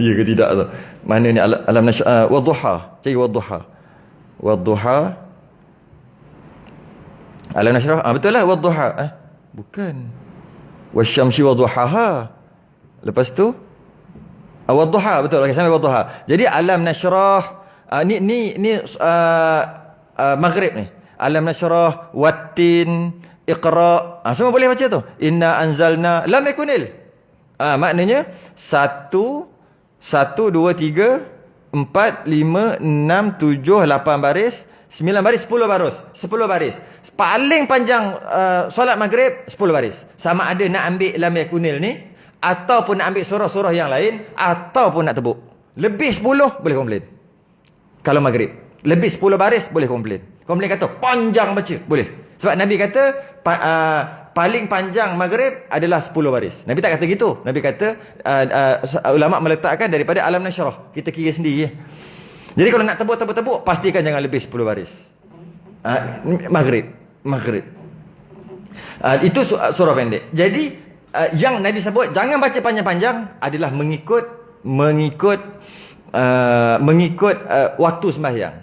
Ya ke tidak tu. Mana ni alam wadduha. Cari wadduha. Alam nashrah. Betul lah wadduha. Bukan. Wasyamsi wadduhaha. Lepas tu wadduha, betul. Okey, sampai wadduha. Jadi alam nashrah ni maghrib ni. Alam nashrah, wattin, iqra. Semua boleh baca tu. Inna anzalna lam yakunil. Maknanya 1 2 3 4 5 6 7 8 baris, 9 baris, 10 baris. 10 baris. Paling panjang solat maghrib 10 baris. Sama ada nak ambil lam yakunil ni ataupun nak ambil surah-surah yang lain ataupun nak tebuk. Lebih 10 boleh komplain. Kalau maghrib lebih 10 baris boleh komplain. Komplain kata panjang baca, boleh. Sebab Nabi kata paling panjang maghrib adalah 10 baris. Nabi tak kata gitu. Nabi kata ulama meletakkan daripada alam nasyrah. Kita kira sendiri. Jadi kalau nak tebuk, pastikan jangan lebih 10 baris. Maghrib. Itu surah pendek. Jadi yang Nabi sebut jangan baca panjang-panjang adalah mengikut waktu sembahyang.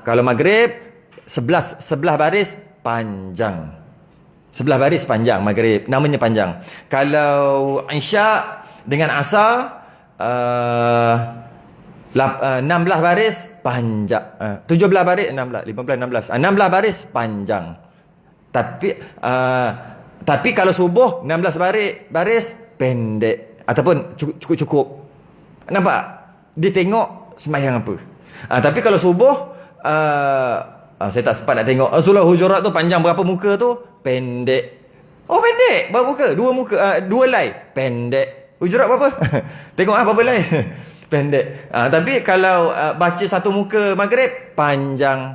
Kalau maghrib 11 baris panjang. 11 baris panjang maghrib, namanya panjang. Kalau isyak dengan asar 16 baris panjang. 17 baris 16, 15 16. 16 baris panjang. Tapi kalau subuh 16 baris pendek ataupun cukup. Nampak? Dia tengok sembahyang apa. Tapi kalau subuh saya tak sempat nak tengok surah Hujurat tu panjang berapa muka tu? Pendek. Pendek. Berapa muka? 2 muka, 2 helai. Pendek. Hujurat berapa? Tengok berapa helai. Pendek. Tapi kalau baca satu muka maghrib panjang.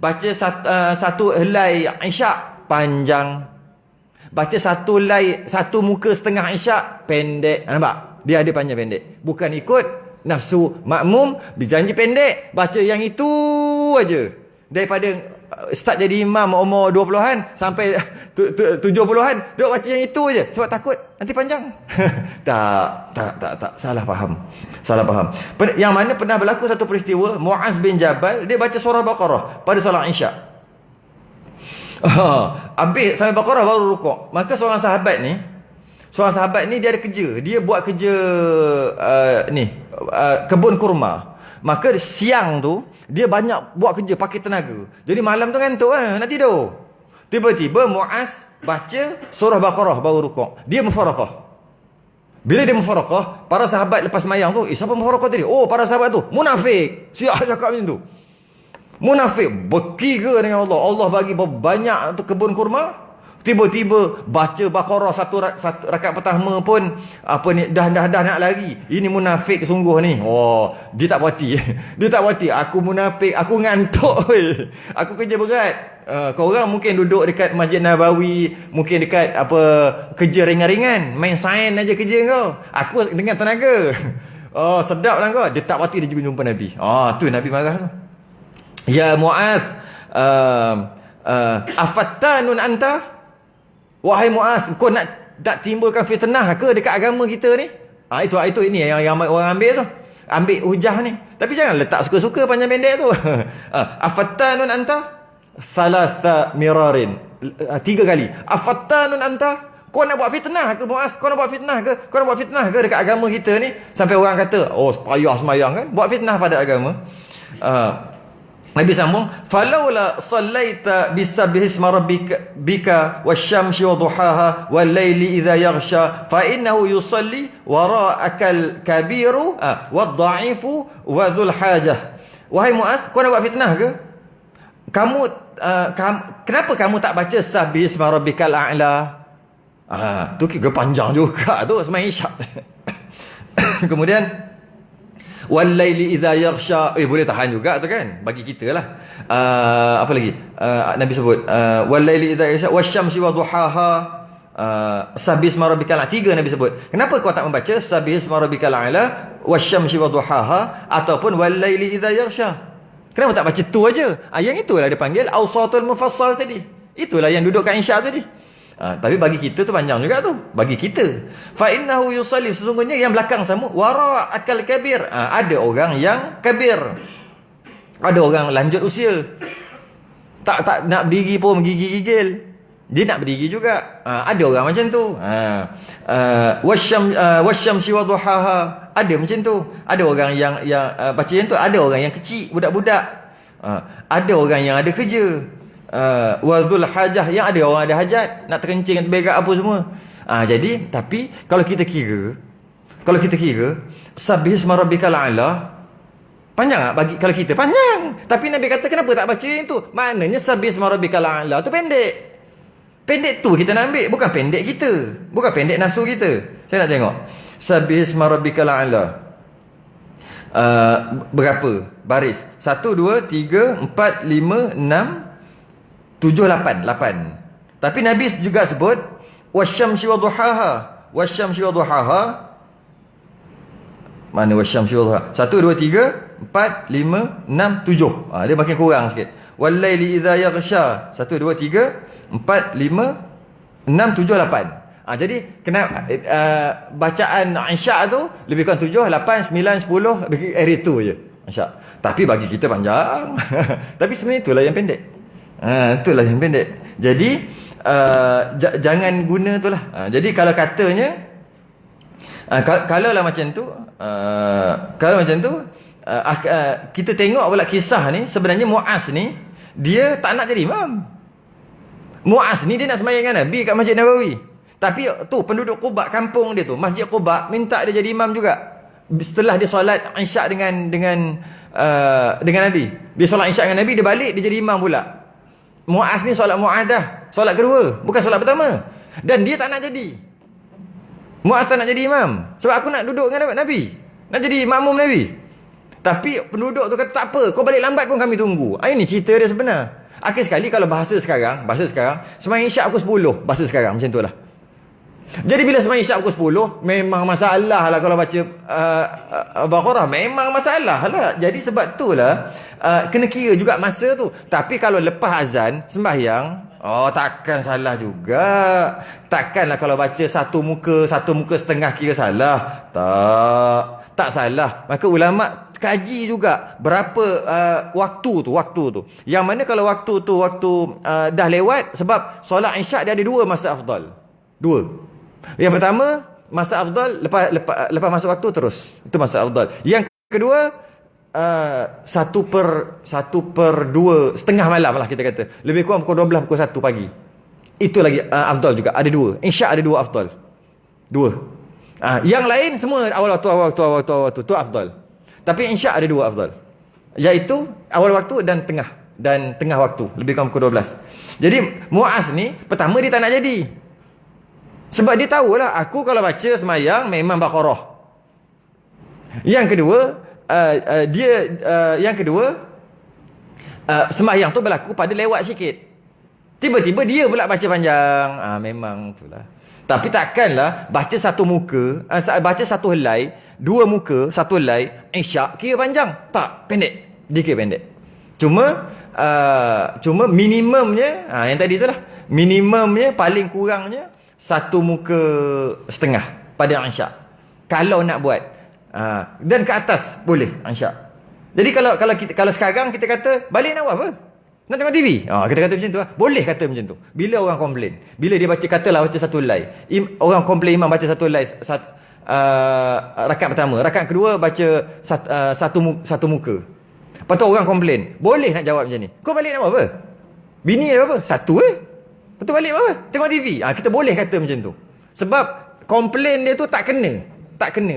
Baca satu helai isyak panjang. Baca satu muka setengah isyak pendek. Nampak? Dia ada panjang pendek. Bukan ikut nafsu makmum, berjanji pendek, baca yang itu aja. Daripada start jadi imam umur 20-an sampai 70-an, duk baca yang itu aja sebab takut nanti panjang. Tak, salah faham. Yang mana pernah berlaku satu peristiwa, Muaz bin Jabal dia baca surah Baqarah pada solat Isyak. Habis sampai Baqarah baru rukuk. Maka seorang sahabat ni dia ada kerja. Dia buat kerja kebun kurma. Maka siang tu dia banyak buat kerja pakai tenaga. Jadi malam tu ngantuk nak tidur. Tiba-tiba Muaz baca surah Baqarah baru rukuk. Dia mufaraqah. Bila dia mufaraqah, para sahabat lepas mayang tu, siapa mufaraqah tadi? Para sahabat tu munafik. Siap cakap macam tu. Munafik berkira dengan Allah. Allah bagi banyak tu kebun kurma. Tiba-tiba baca Baqarah satu rakaat pertama pun dah nak lari. Ini munafik sungguh ni. Dia tak puati. Aku munafik, aku ngantuk. Aku kerja berat. Korang mungkin duduk dekat Masjid Nabawi, mungkin dekat kerja ringan-ringan, main sains aja kerja kau. Aku dengan tenaga. Sedap lah kau. Dia tak puati, dia juga jumpa Nabi. Tu Nabi marah tu. Ya Muaz, afattanun anta? Wahai Muaz, kau nak timbulkan fitnah ke dekat agama kita ni? Itu ini yang orang ambil tu. Ambil hujah ni. Tapi jangan letak suka-suka panjang pendek tu. Afattanun anta? Thalatha mirarin. 3 kali. Afattanun anta? Kau nak buat fitnah ke Muaz? Kau nak buat fitnah ke dekat agama kita ni? Sampai orang kata, payah semayang kan? Buat fitnah pada agama. Nabi sambung, falaula sallaita bisabbihi isma rabbika wasyamsi wadhuhaha wal laili idza yaghsha fa innahu yusalli wara'akal kabiru wadh-dha'ifu wa dhul hajah. Wahai Muaz, kau nak buat fitnah ke? Kenapa kamu tak baca sabbihi isma rabbikal a'la? Tu kira panjang juga tu semai isyak. Kemudian wal laili idza yaghsha, boleh tahan juga tu kan, bagi kita lah. Apa lagi Nabi sebut, wal laili idza yaghsha wasyamsi wadhuhaha, sabbihisma rabbikal a'la. 3 Nabi sebut. Kenapa kau tak membaca sabbihisma rabbikal a'la wasyamsi wadhuhaha ataupun wal laili idza yaghsha? Kenapa tak baca tu aja? Yang itulah dia panggil awsatul mufassal tadi. Itulah yang duduk kat isyak tadi. Tapi bagi kita tu panjang juga tu. Bagi kita, fa innahu yusalli, sesungguhnya yang belakang sama, wara akal kabir. Ada orang yang kabir, ada orang lanjut usia. Tak nak berdiri pun menggigil-gigil. Dia nak berdiri juga. Ada orang macam tu. Wasyamsi wa duhaha. Ada macam tu. Ada orang yang baca yang tu. Ada orang yang kecil, budak-budak. Ada orang yang ada kerja. Wa dzul hajah, yang ada orang ada hajat, nak terkencing, nak berak apa semua. Jadi tapi kalau kita kira Sabbihisma rabbikal a'la, panjang tak bagi kalau kita? Panjang. Tapi Nabi kata kenapa tak baca yang tu? Maknanya Sabbihisma rabbikal a'la tu pendek. Pendek tu kita nak ambil, bukan pendek kita. Bukan pendek nafsu kita. Saya nak tengok. Sabbihisma rabbikal a'la. Berapa baris? 1 2 3 4 5 6 7 8. Tapi Nabi juga sebut wasyamsi wa duhaha. Wasyamsi wa duhaha. Mana wasyamsi wa duhaha? 1 2 3 4 5 6 7. Dia makin kurang sikit. Wallaili idza yaghsha. 1 2 3 4, 5, 6, 7, 8. Jadi kena bacaan Isyak tu lebih kurang 7, 8, 9, 10 area tu je Isyak. Tapi bagi kita panjang. Tapi sebenarnya itulah yang pendek. Itulah yang pendek. Jadi jangan guna itulah. Jadi kalau katanya kalau lah macam tu, kita tengok pula kisah ni, sebenarnya Muaz ni dia tak nak jadi imam. Muaz ni dia nak sembahyang dengan Nabi kat Masjid Nabawi. Tapi tu penduduk Quba, kampung dia tu, Masjid Quba, minta dia jadi imam juga. Setelah dia solat Isyak dengan Nabi. Dia solat Isyak dengan Nabi, dia balik dia jadi imam pula. Muaz ni solat Mu'adah, solat kedua, bukan solat pertama. Dan dia tak nak jadi. Muaz tak nak jadi imam. Sebab aku nak duduk dengan Nabi. Nak jadi makmum Nabi. Tapi penduduk tu kata tak apa, kau balik lambat pun kami tunggu. Ini cerita dia sebenar. Akhir sekali kalau bahasa sekarang sembahyang Isyak pukul 10, bahasa sekarang macam tu lah. Jadi bila sembahyang Isyak pukul 10, memang masalah lah kalau baca Baqarah, memang masalah lah. Jadi sebab tu lah kena kira juga masa tu. Tapi kalau lepas azan sembahyang, takkan salah juga. Takkanlah kalau baca satu muka setengah kira salah. Tak salah. Maka ulama kaji juga berapa waktu tu. Yang mana kalau waktu tu dah lewat, sebab solat Isyak dia ada 2 masa afdal. 2. Yang pertama masa afdal lepas masuk waktu terus. Itu masa afdal. Yang kedua 1/2 setengah malam lah kita kata. Lebih kurang pukul 12 pukul 1 pagi. Itu lagi afdal juga. Ada 2. Isyak ada 2 afdal. 2. Yang lain semua awal waktu tu afdal. Tapi Isyak ada 2 afdal. Iaitu awal waktu dan tengah waktu, lebih kurang pukul 12. Jadi Muaz ni pertama dia tak nak jadi. Sebab dia tahulah aku kalau baca semayang memang Baqarah. Yang kedua semayang tu berlaku pada lewat sikit. Tiba-tiba dia pula baca panjang. Memang itulah. Tapi takkanlah baca satu muka, baca satu helai, 2 muka, 1 helai, Isyak kira panjang. Tak, pendek. Dia kira pendek. Cuma minimumnya, yang tadi itulah. Minimumnya, paling kurangnya 1 muka setengah pada Isyak. Kalau nak buat. Dan ke atas boleh Isyak. Jadi kalau sekarang kita kata balik nak buat apa? Nak tengok TV? Kita kata macam tu lah. Boleh kata macam tu. Bila orang komplain, bila dia katalah baca satu helai, orang komplain imam baca satu helai, rakaat pertama, rakaat kedua baca satu muka. Lepas tu orang komplain, boleh nak jawab macam ni. Kau balik nak buat apa? Bini nak buat apa? Satu Lepas tu balik buat apa? Tengok TV. Kita boleh kata macam tu. Sebab komplain dia tu tak kena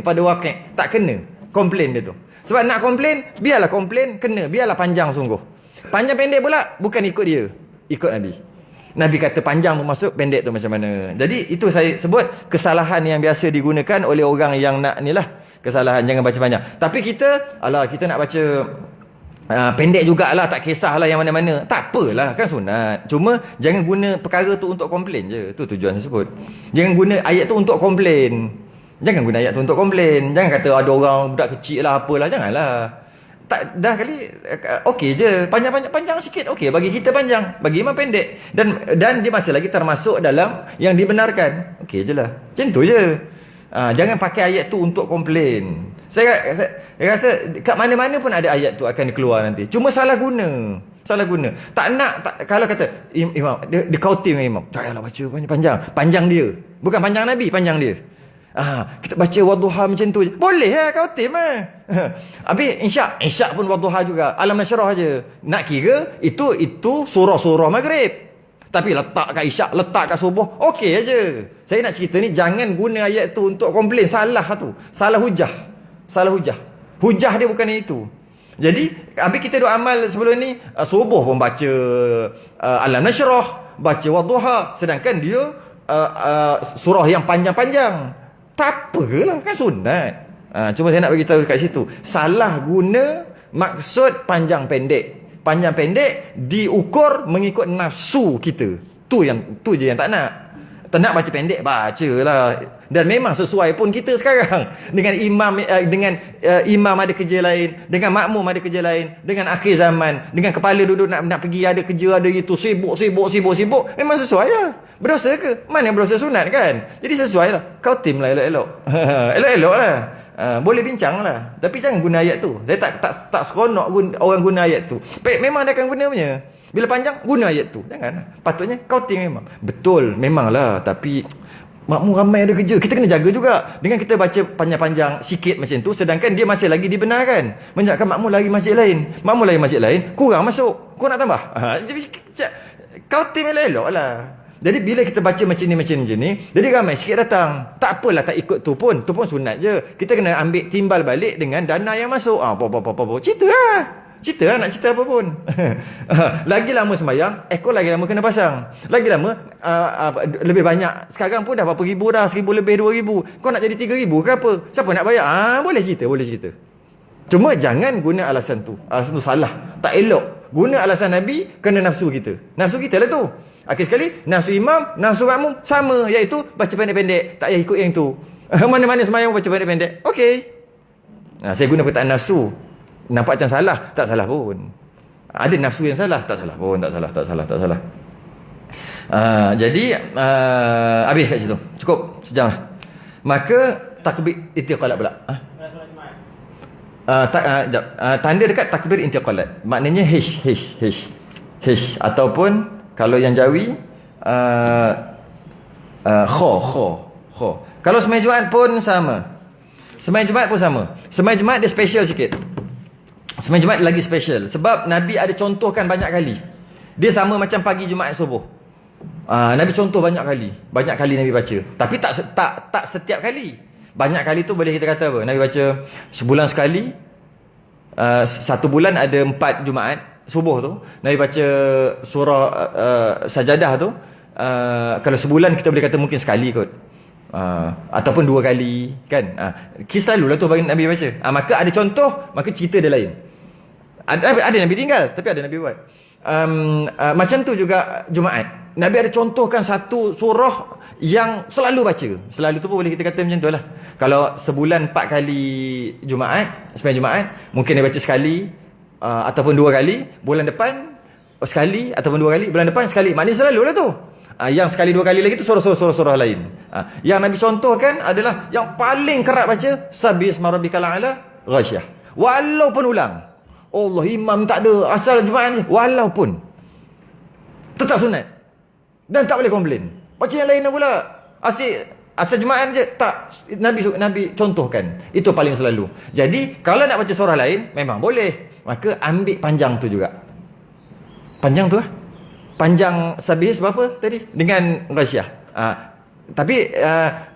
pada wakil. Tak kena komplain dia tu. Sebab nak komplain, biarlah komplain, kena, biarlah panjang sungguh. Panjang pendek pula bukan ikut dia, ikut Nabi. Nabi kata panjang tu masuk, pendek tu macam mana. Jadi itu saya sebut kesalahan yang biasa digunakan oleh orang yang nak ni lah. Kesalahan jangan baca panjang. Tapi kita nak baca pendek jugalah, tak kisahlah yang mana-mana. Tak apalah, kan sunat. Cuma jangan guna perkara tu untuk komplain je. Tu tujuan saya sebut. Jangan guna ayat tu untuk komplain. Jangan guna ayat tu untuk komplain. Jangan kata ada orang budak kecil lah apalah, janganlah. Tak dah kali okey je, panjang sikit okey, bagi kita panjang, bagi imam pendek, dan dia masih lagi termasuk dalam yang dibenarkan. Okey je lah, macam tu je. Jangan pakai ayat tu untuk komplain. Saya rasa kat mana-mana pun ada ayat tu akan keluar nanti, cuma salah guna. Salah guna. Tak nak kalau kata imam dia kautim dengan imam. Tak payahlah baca panjang. Panjang dia. Bukan panjang Nabi, panjang dia. Kita baca wadduha macam tu je. Boleh lah kautim lah. Habis Isyak pun wadduha juga. Alam Nashrah je. Nak kira itu surah-surah Maghrib. Tapi letak kat Isyak, letak kat subuh, okey aja. Saya nak cerita ni, jangan guna ayat tu untuk komplain. Salah tu. Salah hujah. Hujah dia bukan itu. Jadi, habis kita duk amal sebelum ni, subuh pun baca Alam Nashrah, baca wadduha. Sedangkan dia surah yang panjang-panjang. Tak apalah, kan sunat. Cuma saya nak bagi tahu kat situ. Salah guna maksud panjang pendek. Panjang pendek diukur mengikut nafsu kita. Tu je yang tak nak. Tak nak baca pendek, bacalah. Dan memang sesuai pun kita sekarang. Dengan imam ada kerja lain, dengan makmum ada kerja lain, dengan akhir zaman, dengan kepala duduk nak pergi ada kerja, ada itu, sibuk. Memang sesuai lah. Berdosa ke? Mana yang berdosa sunat kan? Jadi sesuai lah. Kau tim lah elok-elok. Elok-elok lah. Boleh bincang lah. Tapi jangan guna ayat tu. Saya tak seronok orang guna ayat tu. Memang dia akan guna punya. Bila panjang, guna ayat tu. Jangan. Patutnya kau tinggal memang. Betul, memanglah. Tapi makmum ramai ada kerja. Kita kena jaga juga. Dengan kita baca panjang-panjang sikit macam tu, sedangkan dia masih lagi dibenarkan. Menjaga makmum lagi masjid lain. Makmum lagi masjid lain, kurang masuk. Kau nak tambah? Kau tinggal elok lah. Jadi bila kita baca macam ni, jadi ramai sikit datang. Tak apalah tak ikut tu pun sunat je. Kita kena ambil timbal balik dengan dana yang masuk. Cerita lah nak cerita apa pun. Lagi lama sembahyang, ekor lagi lama kena pasang. Lagi lama lebih banyak. Sekarang pun dah berapa ribu dah, 1,000 lebih 2,000. Kau nak jadi 3,000 ke apa? Siapa nak bayar? Boleh cerita. Cuma jangan guna alasan tu. Alasan tu salah. Tak elok. Guna alasan Nabi kena nafsu kita. Nafsu kita lah tu. Akhir sekali, nafsu imam, nafsu makmum sama, iaitu baca pendek-pendek. Tak payah ikut yang tu. Mana-mana sembahyang baca pendek-pendek. Okey. Saya guna perkataan nafsu. Nampak macam salah? Tak salah pun. Ada nafsu yang salah? Tak salah pun. Tak salah. Jadi, habis kat situ. Cukup, sejam lah. Maka, takbir intiqalat pula. Tanda dekat takbir intiqalat. Maknanya hish. Ataupun kalau yang Jawi kho. Kalau sembahyang Jumaat pun sama. Sembahyang Jumaat dia special sikit. Sembahyang Jumaat lagi special sebab Nabi ada contohkan banyak kali. Dia sama macam pagi Jumaat subuh. Nabi contoh banyak kali Nabi baca. Tapi tak setiap kali. Banyak kali tu boleh kita kata apa? Nabi baca sebulan sekali. Satu bulan ada 4 Jumaat. Subuh tu Nabi baca surah Sajadah tu. Kalau sebulan kita boleh kata mungkin sekali kot, ataupun 2 kali kan. Selalu lah tu bagi Nabi baca. Maka ada contoh, maka cerita dia lain. Ada Nabi tinggal, tapi ada Nabi buat. Macam tu juga Jumaat. Nabi ada contohkan satu surah yang selalu baca. Selalu tu pun boleh kita kata macam tu lah. Kalau sebulan 4 kali Jumaat, sembahyang Jumaat, mungkin dia baca sekali, ataupun 2 kali. Bulan depan sekali, ataupun 2 kali. Bulan depan sekali. Maknanya selalu lah tu. Yang sekali 2 kali lagi tu surah lain. Yang Nabi contohkan adalah yang paling kerap baca Sabbihisma rabbikal a'la ghasyiyah. Walaupun ulang, Allah imam tak ada, asal Jumaat ni, walaupun tetap sunat dan tak boleh komplain. Baca yang lain pula. Asal Jumaat je tak. Nabi contohkan. Itu paling selalu. Jadi kalau nak baca surah lain memang boleh. Maka ambil panjang tu juga. Panjang tu lah. Panjang Sabihis berapa tadi? Dengan ghasyiyah. Tapi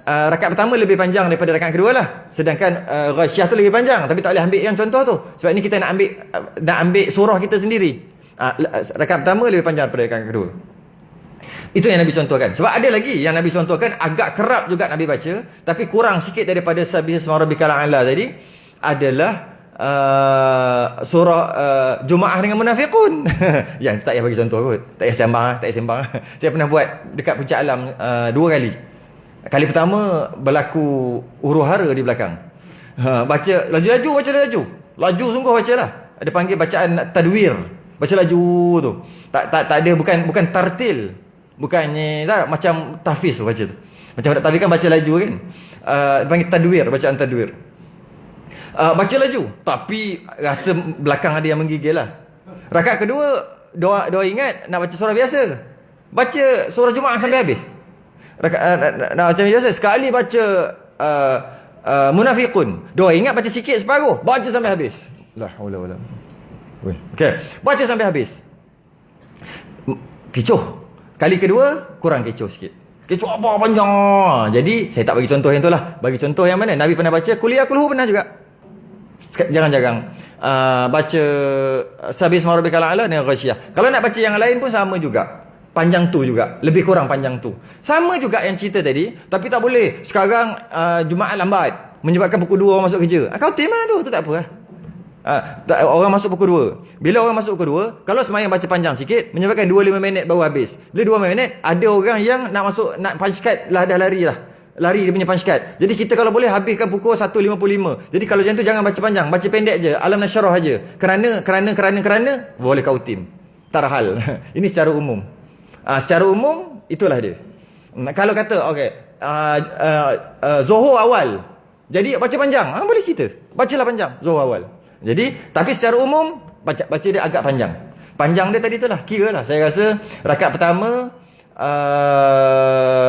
rakaat pertama lebih panjang daripada rakaat kedua lah. Sedangkan ghasyiyah tu lebih panjang. Tapi tak boleh ambil yang contoh tu. Sebab ni kita nak ambil surah kita sendiri. Rakaat pertama lebih panjang daripada rakaat kedua. Itu yang Nabi contohkan. Sebab ada lagi yang Nabi contohkan agak kerap juga Nabi baca, tapi kurang sikit daripada Sabbihisma rabbikal a'la tadi, adalah surah Jumaah dengan munafiqun. Ya, tak payah bagi contoh kot. Tak payah sembang. Saya pernah buat dekat Puncak Alam 2 kali. Kali pertama berlaku huru-hara di belakang. Baca laju. Laju sungguh bacalah. Ada panggil bacaan tadwir. Baca laju tu. Tak ada, bukan tartil. Bukannya tak, macam tahfiz tu baca tu. Macam tak tahfiz kan baca laju kan. Panggil tadwir, bacaan tadwir. Baca laju, tapi rasa belakang ada yang menggigil lah. Rakaat kedua doa ingat nak baca surah biasa. Baca surah Jumaat sampai habis. Nak baca biasa sekali baca Munafiqun. Doa ingat baca sikit separuh, baca sampai habis. La haula wala quwwata. Okey, baca sampai habis. Kecoh. Kali kedua kurang kecoh sikit. Kecoh apa panjang. Jadi saya tak bagi contoh yang tu lah. Bagi contoh yang mana? Nabi pernah baca Qul ya kulhu pernah juga. Jangan-jangan baca Sabih isma rabbikal a'la dengan Ghasyiyah. Kalau nak baca yang lain pun sama juga. Panjang tu juga, lebih kurang panjang tu. Sama juga yang cerita tadi, tapi tak boleh. Sekarang Jumaat lambat menyebabkan pukul 2 orang masuk kerja. Kau tema tu tak apa lah. Orang masuk pukul 2. Bila orang masuk pukul 2, kalau semayang baca panjang sikit, menyebabkan 2-5 minit baru habis. Bila 2 minit, ada orang yang nak masuk, nak punch card lah, dah lari lah. Lari dia punya punch card. Jadi kita kalau boleh habiskan pukul 1.55. Jadi kalau macam tu jangan baca panjang, baca pendek je, alam nasyarah aja. Kerana boleh kau tim. Tarhal. Ini secara umum. Secara umum itulah dia. Kalau kata okey, Zuhur awal. Jadi baca panjang, boleh cerita. Bacalah panjang Zuhur awal. Jadi tapi secara umum baca dia agak panjang. Panjang dia tadi itulah, kiralah. Saya rasa rakaat pertama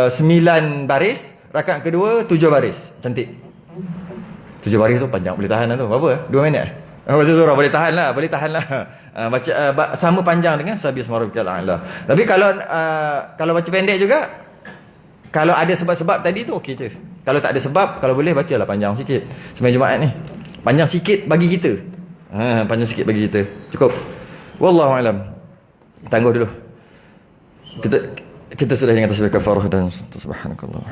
9 baris, rakaat kedua 7 baris. Cantik. 7 baris tu panjang, boleh tahan lah tu. Berapa? 2 minit. Baca surah boleh tahan lah. Baca sama panjang dengan Sabih isma rabbikal a'la. Tapi kalau baca pendek juga, kalau ada sebab-sebab tadi tu okey je. Kalau tak ada sebab, kalau boleh bacalah panjang sikit. Sembahyang Jumaat ni panjang sikit bagi kita. Panjang sikit bagi kita. Cukup. Wallahu alam. Tangguh dulu. Kita sudah dengan tasbih kafarah dan subhanakallah.